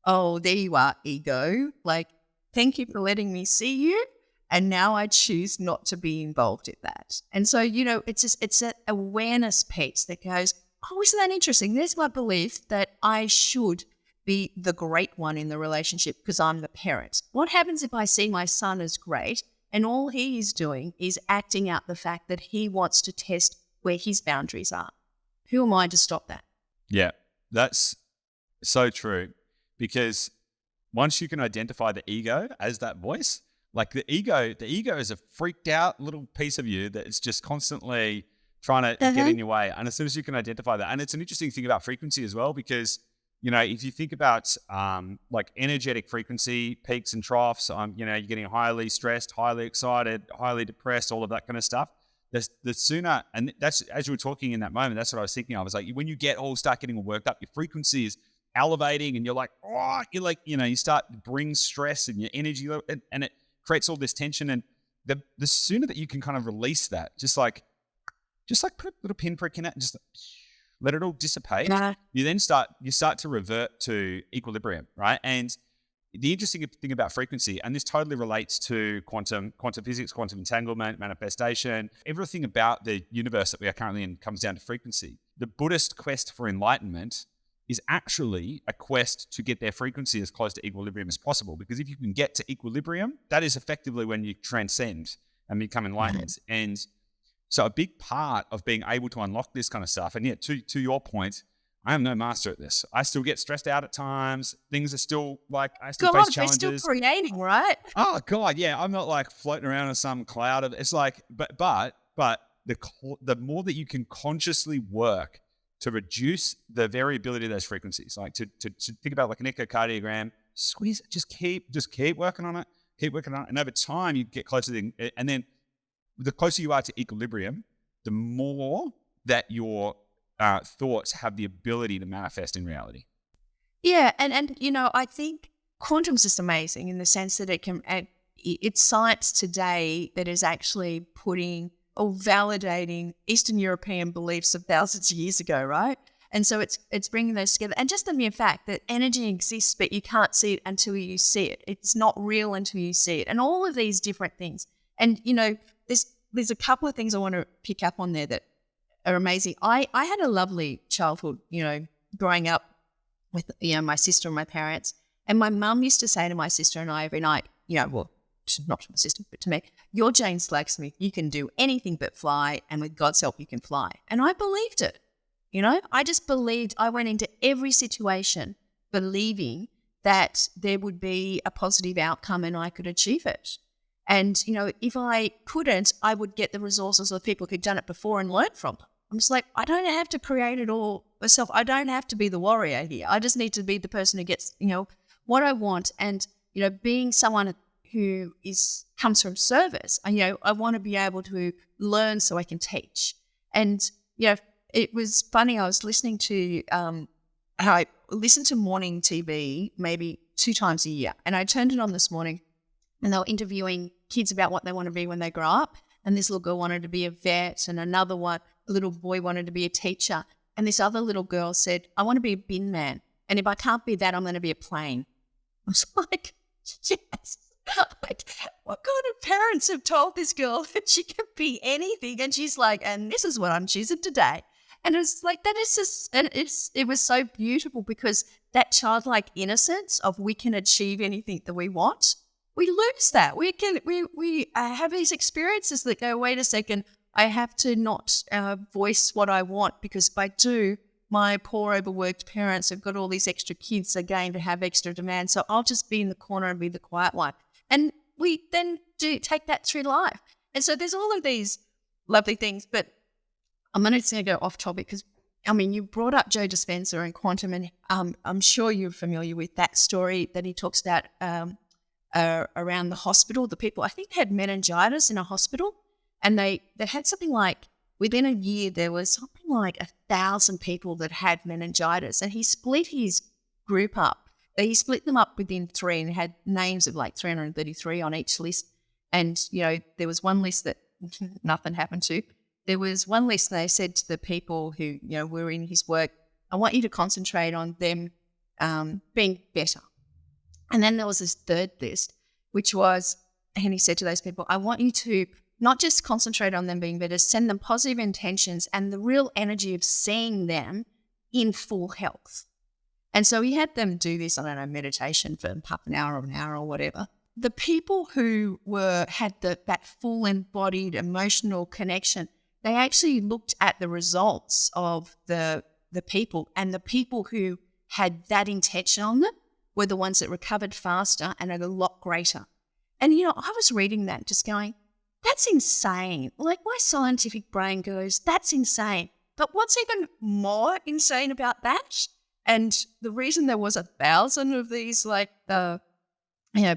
oh, there you are, ego. Like, thank you for letting me see you. And now I choose not to be involved in that. And so, it's that awareness piece that goes, oh, isn't that interesting? There's my belief that I should be the great one in the relationship because I'm the parent. What happens if I see my son as great and all he is doing is acting out the fact that he wants to test where his boundaries are? Who am I to stop that? Yeah, that's So true. Because once you can identify the ego as that voice, like the ego is a freaked out little piece of you that is just constantly trying to get in your way. And as soon as you can identify that, and it's an interesting thing about frequency as well, because, if you think about like energetic frequency, peaks and troughs, you're getting highly stressed, highly excited, highly depressed, all of that kind of stuff. The sooner, and that's, as you were talking in that moment, that's what I was thinking of. I was like, when you start getting all worked up, your frequency is elevating, and you're like, you start to bring stress and your energy, and it creates all this tension. And the sooner that you can kind of release that, just like put a little pinprick in it and just let it all dissipate, you then start to revert to equilibrium, right? And the interesting thing about frequency, and this totally relates to quantum physics, quantum entanglement, manifestation, everything about the universe that we are currently in comes down to frequency. The Buddhist quest for enlightenment is actually a quest to get their frequency as close to equilibrium as possible. Because if you can get to equilibrium, that is effectively when you transcend and become enlightened. And so a big part of being able to unlock this kind of stuff, and to your point, I am no master at this. I still get stressed out at times. Things are still like, I still face challenges. We're still creating, right? Oh God, yeah. I'm not like floating around in some cloud of, it's like, but the more that you can consciously work to reduce the variability of those frequencies, like to think about like an echocardiogram, squeeze it, just keep working on it, and over time you get closer to and then the closer you are to equilibrium, the more that your thoughts have the ability to manifest in reality. Yeah, and I think quantum's just amazing in the sense that it's science today that is actually putting or validating Eastern European beliefs of thousands of years ago, right? And so it's bringing those together. And just the mere fact that energy exists, but you can't see it until you see it. It's not real until you see it. And all of these different things. And, there's a couple of things I want to pick up on there that are amazing. I had a lovely childhood, growing up with, my sister and my parents. And my mum used to say to my sister and I every night, not to my sister, but to me, "You're Jane Slacksmith. You can do anything but fly, and with God's help, you can fly." And I believed it. I just believed. I went into every situation believing that there would be a positive outcome and I could achieve it. And, if I couldn't, I would get the resources of people who'd done it before and learn from them. I'm just like, I don't have to create it all myself. I don't have to be the warrior here. I just need to be the person who gets, what I want. And, being someone who comes from service, I want to be able to learn so I can teach. And, it was funny. I was listening to, I listen to morning TV maybe 2 times a year. And I turned it on this morning and they were interviewing kids about what they want to be when they grow up. And this little girl wanted to be a vet, and a little boy wanted to be a teacher. And this other little girl said, "I want to be a bin man. And if I can't be that, I'm going to be a plane." I was like, yes. Like, what kind of parents have told this girl that she can be anything? And she's like, "And this is what I'm choosing today." And it's like, that is just, and it was so beautiful because that childlike innocence of we can achieve anything that we want, we lose that. We have these experiences that go, wait a second, I have to not voice what I want, because if I do, my poor overworked parents have got all these extra kids again to have extra demands. So I'll just be in the corner and be the quiet one. And we then do take that through life. And so there's all of these lovely things, but I'm going to go off topic because, you brought up Joe Dispenza and quantum, and I'm sure you're familiar with that story that he talks about around the hospital. The people, I think, had meningitis in a hospital, and they had something like, within a year, there was something like 1,000 people that had meningitis, and he split his group up. He split them up within 3 and had names of like 333 on each list. And, there was one list that nothing happened to. There was one list they said to the people who, were in his work, "I want you to concentrate on them being better." And then there was this third list, which was, and he said to those people, "I want you to not just concentrate on them being better, send them positive intentions and the real energy of seeing them in full health." And so he had them do this, meditation for half an hour or whatever. The people who had that full embodied emotional connection, they actually looked at the results of the people, and the people who had that intention on them were the ones that recovered faster and at a lot greater. And, I was reading that just going, that's insane. Like, my scientific brain goes, that's insane. But what's even more insane about that? And the reason there was 1,000 of these,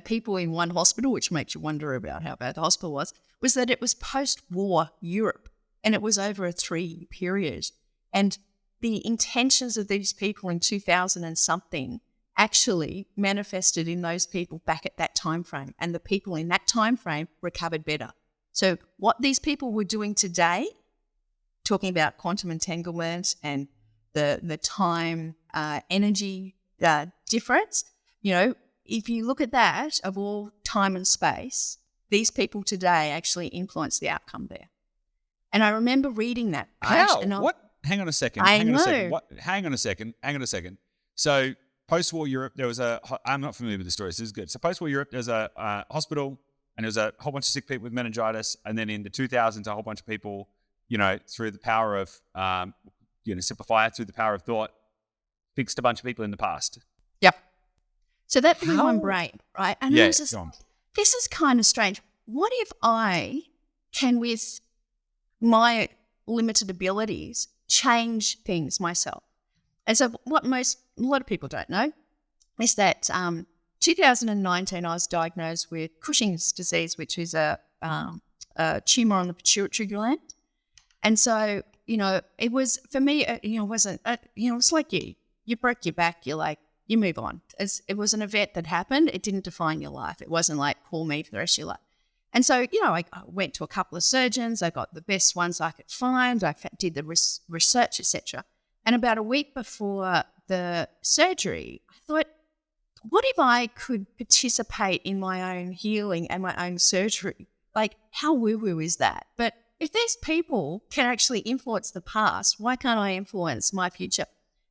people in one hospital, which makes you wonder about how bad the hospital was that it was post-war Europe, and it was over a 3-year period. And the intentions of these people in 2000 and something actually manifested in those people back at that time frame, and the people in that time frame recovered better. So what these people were doing today, talking about quantum entanglement and the time energy difference, if you look at that of all time and space, these people today actually influence the outcome there. And I remember reading that. How? And What? Hang on a second. I Hang on know. a second. What? Hang on a second. So post-war Europe, there was I'm not familiar with the story, so this is good. So post-war Europe, there's a hospital, and there was a whole bunch of sick people with meningitis. And then in the 2000s, a whole bunch of people, through the power of, simplify it, through the power of thought, fixed a bunch of people in the past. Yep. So that blew my brain, right? And yeah, I was just, this is kind of strange. What if I can, with my limited abilities, change things myself? And so what a lot of people don't know is that 2019 I was diagnosed with Cushing's disease, which is a tumour on the pituitary gland. And so, it was, for me, it wasn't, it's like you broke your back, you move on. It was an event that happened. It didn't define your life. It wasn't like, call me for the rest of your life. And so, I went to a couple of surgeons. I got the best ones I could find. I did the research, etc. And about a week before the surgery, I thought, what if I could participate in my own healing and my own surgery? Like, how woo-woo is that? But if these people can actually influence the past, why can't I influence my future?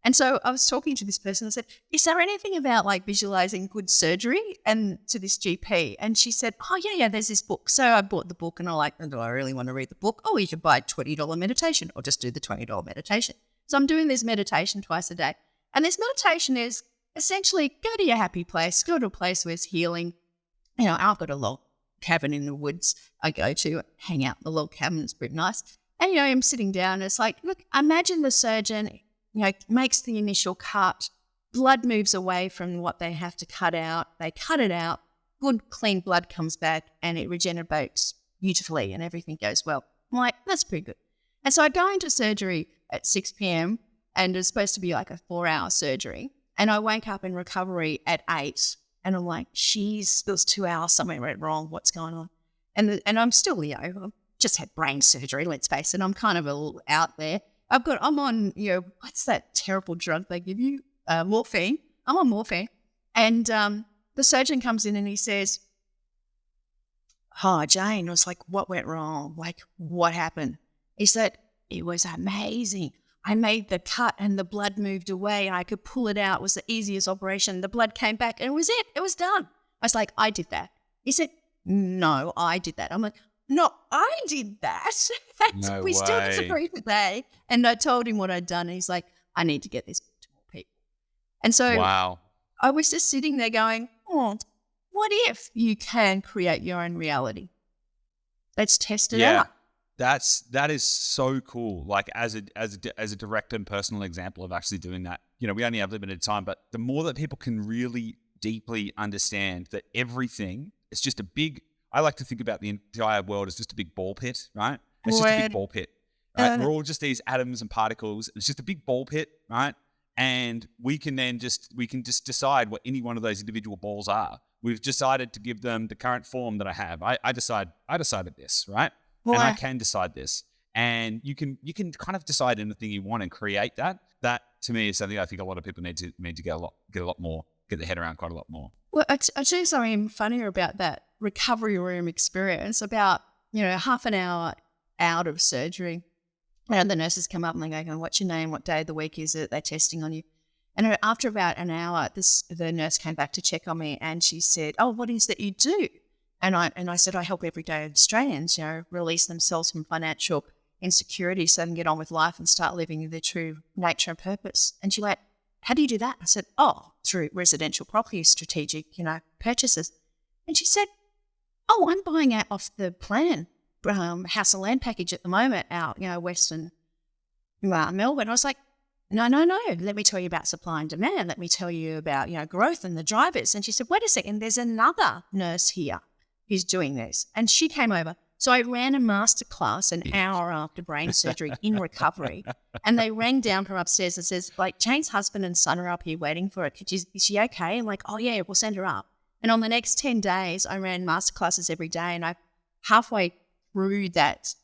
And so I was talking to this person and said, is there anything about visualizing good surgery? And to this GP, and she said, oh yeah, there's this book. So I bought the book and I'm like, do I really want to read the book? Oh, you could buy a $20 meditation or just do the $20 meditation. So I'm doing this meditation twice a day. And this meditation is essentially go to your happy place, go to a place where it's healing. I've got a log cabin in the woods I go to, hang out in the log cabin, it's pretty nice. And, I'm sitting down and it's like, look, imagine the surgeon, makes the initial cut, blood moves away from what they have to cut out, they cut it out, good clean blood comes back and it regenerates beautifully and everything goes well. I'm like, that's pretty good. And so I go into surgery at 6 p.m. and it's supposed to be like a 4-hour surgery. And I wake up in recovery at 8 and I'm like, geez, there was 2 hours, something went wrong, what's going on? And I'm still, I've just had brain surgery, let's face it, I'm kind of a little out there. I'm on, what's that terrible drug they give you? Morphine. I'm on morphine. And the surgeon comes in and he says, oh, Jane, I was like, what went wrong? Like, what happened? He said, it was amazing. I made the cut and the blood moved away. I could pull it out. It was the easiest operation. The blood came back and it was it. It was done. I was like, I did that. He said, no, I did that. I'm like, no, I did that. No we way. still disagree today. And I told him what I'd done. And he's like, I need to get this to more people. And so wow. I was just sitting there going, oh, what if you can create your own reality? Let's test it out. That is so cool. Like as a direct and personal example of actually doing that. We only have limited time, but the more that people can really deeply understand that everything is just a big, I like to think about the entire world as just a big ball pit, right? It's just a big ball pit, right? We're all just these atoms and particles. It's just a big ball pit, right? And we can just decide what any one of those individual balls are. We've decided to give them the current form that I have. I decided this, right? And I can decide this. And you can kind of decide anything you want and create that. That to me is something I think a lot of people need to get their head around quite a lot more. Well, actually, something funnier about that recovery room experience. About half an hour out of surgery, and the nurses come up and they go, "What's your name? What day of the week is it? They're testing on you." And after about an hour, the nurse came back to check on me, and she said, "Oh, what is that you do?" And I said, "I help everyday Australians, release themselves from financial insecurity so they can get on with life and start living their true nature and purpose." And she went, how do you do that? I said, oh, through residential property strategic, purchases. And she said, oh, I'm buying out off the plan house and land package at the moment out, Western Melbourne. I was like, no. Let me tell you about supply and demand. Let me tell you about, growth and the drivers. And she said, wait a second, there's another nurse here who's doing this. And she came over. So I ran a masterclass an hour after brain surgery in recovery. And they rang down from upstairs and says, like, Jane's husband and son are up here waiting for it. Is she okay? I'm like, oh, yeah, we'll send her up. And on the next 10 days, I ran masterclasses every day. And halfway through that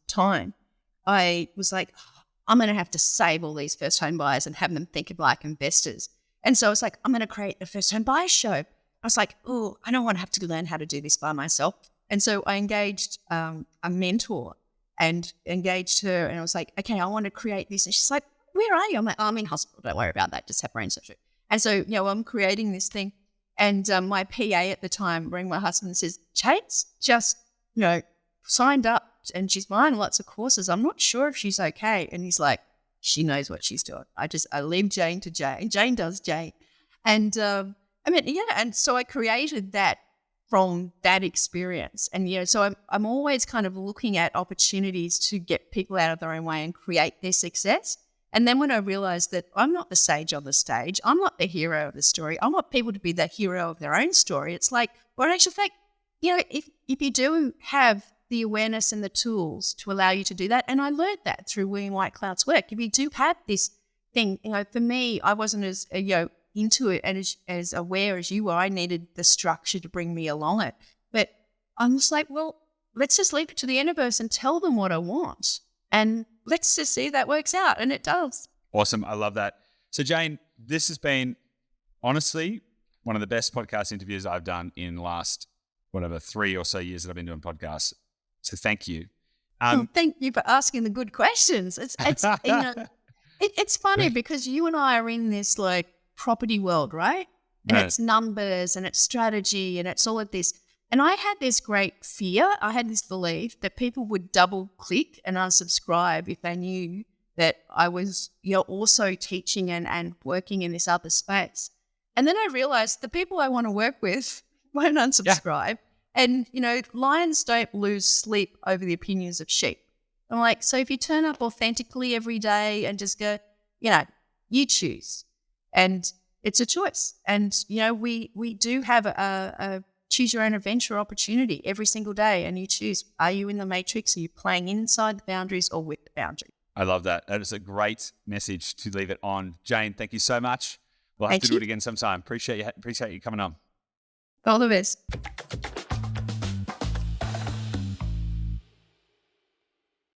time, I was like, I'm going to have to save all these first home buyers and have them think like investors. And so I was like, I'm going to create a first home buyer show. I was like, oh, I don't want to have to learn how to do this by myself. And so I engaged a mentor and engaged her. And I was like, okay, I want to create this. And she's like, where are you? I'm like, oh, I'm in hospital. Don't worry about that. Just have brain surgery. And so, I'm creating this thing. And my PA at the time rang my husband and says, Chate's just, signed up and she's buying lots of courses. I'm not sure if she's okay. And he's like, she knows what she's doing. I leave Jane to Jane. Jane does Jane. And and so I created that from that experience. And, so I'm always kind of looking at opportunities to get people out of their own way and create their success. And then when I realized that I'm not the sage on the stage, I'm not the hero of the story, I want people to be the hero of their own story. It's like, well, in actual fact, if you do have the awareness and the tools to allow you to do that, and I learned that through William White Cloud's work, if you do have this thing, for me, I wasn't as, into it and as aware as you were. I needed the structure to bring me along it. But I'm just like, well, let's just leave it to the universe and tell them what I want. And let's just see if that works out. And it does. Awesome. I love that. So Jane, this has been honestly one of the best podcast interviews I've done in the last, 3 or so years that I've been doing podcasts. So thank you. Thank you for asking the good questions. It's it's funny because you and I are in this like property world, right? And it's numbers and it's strategy and it's all of this. And I had this great fear. I had this belief that people would double click and unsubscribe if they knew that I was, also teaching and working in this other space. And then I realized the people I want to work with won't unsubscribe. Yeah. And, lions don't lose sleep over the opinions of sheep. I'm like, so if you turn up authentically every day and just go, you choose. And it's a choice. And, we do have a choose your own adventure opportunity every single day. And you choose, are you in the matrix? Are you playing inside the boundaries or with the boundary? I love that. That is a great message to leave it on. Jane, thank you so much. We'll have to do it again sometime. Appreciate you coming on. All the best.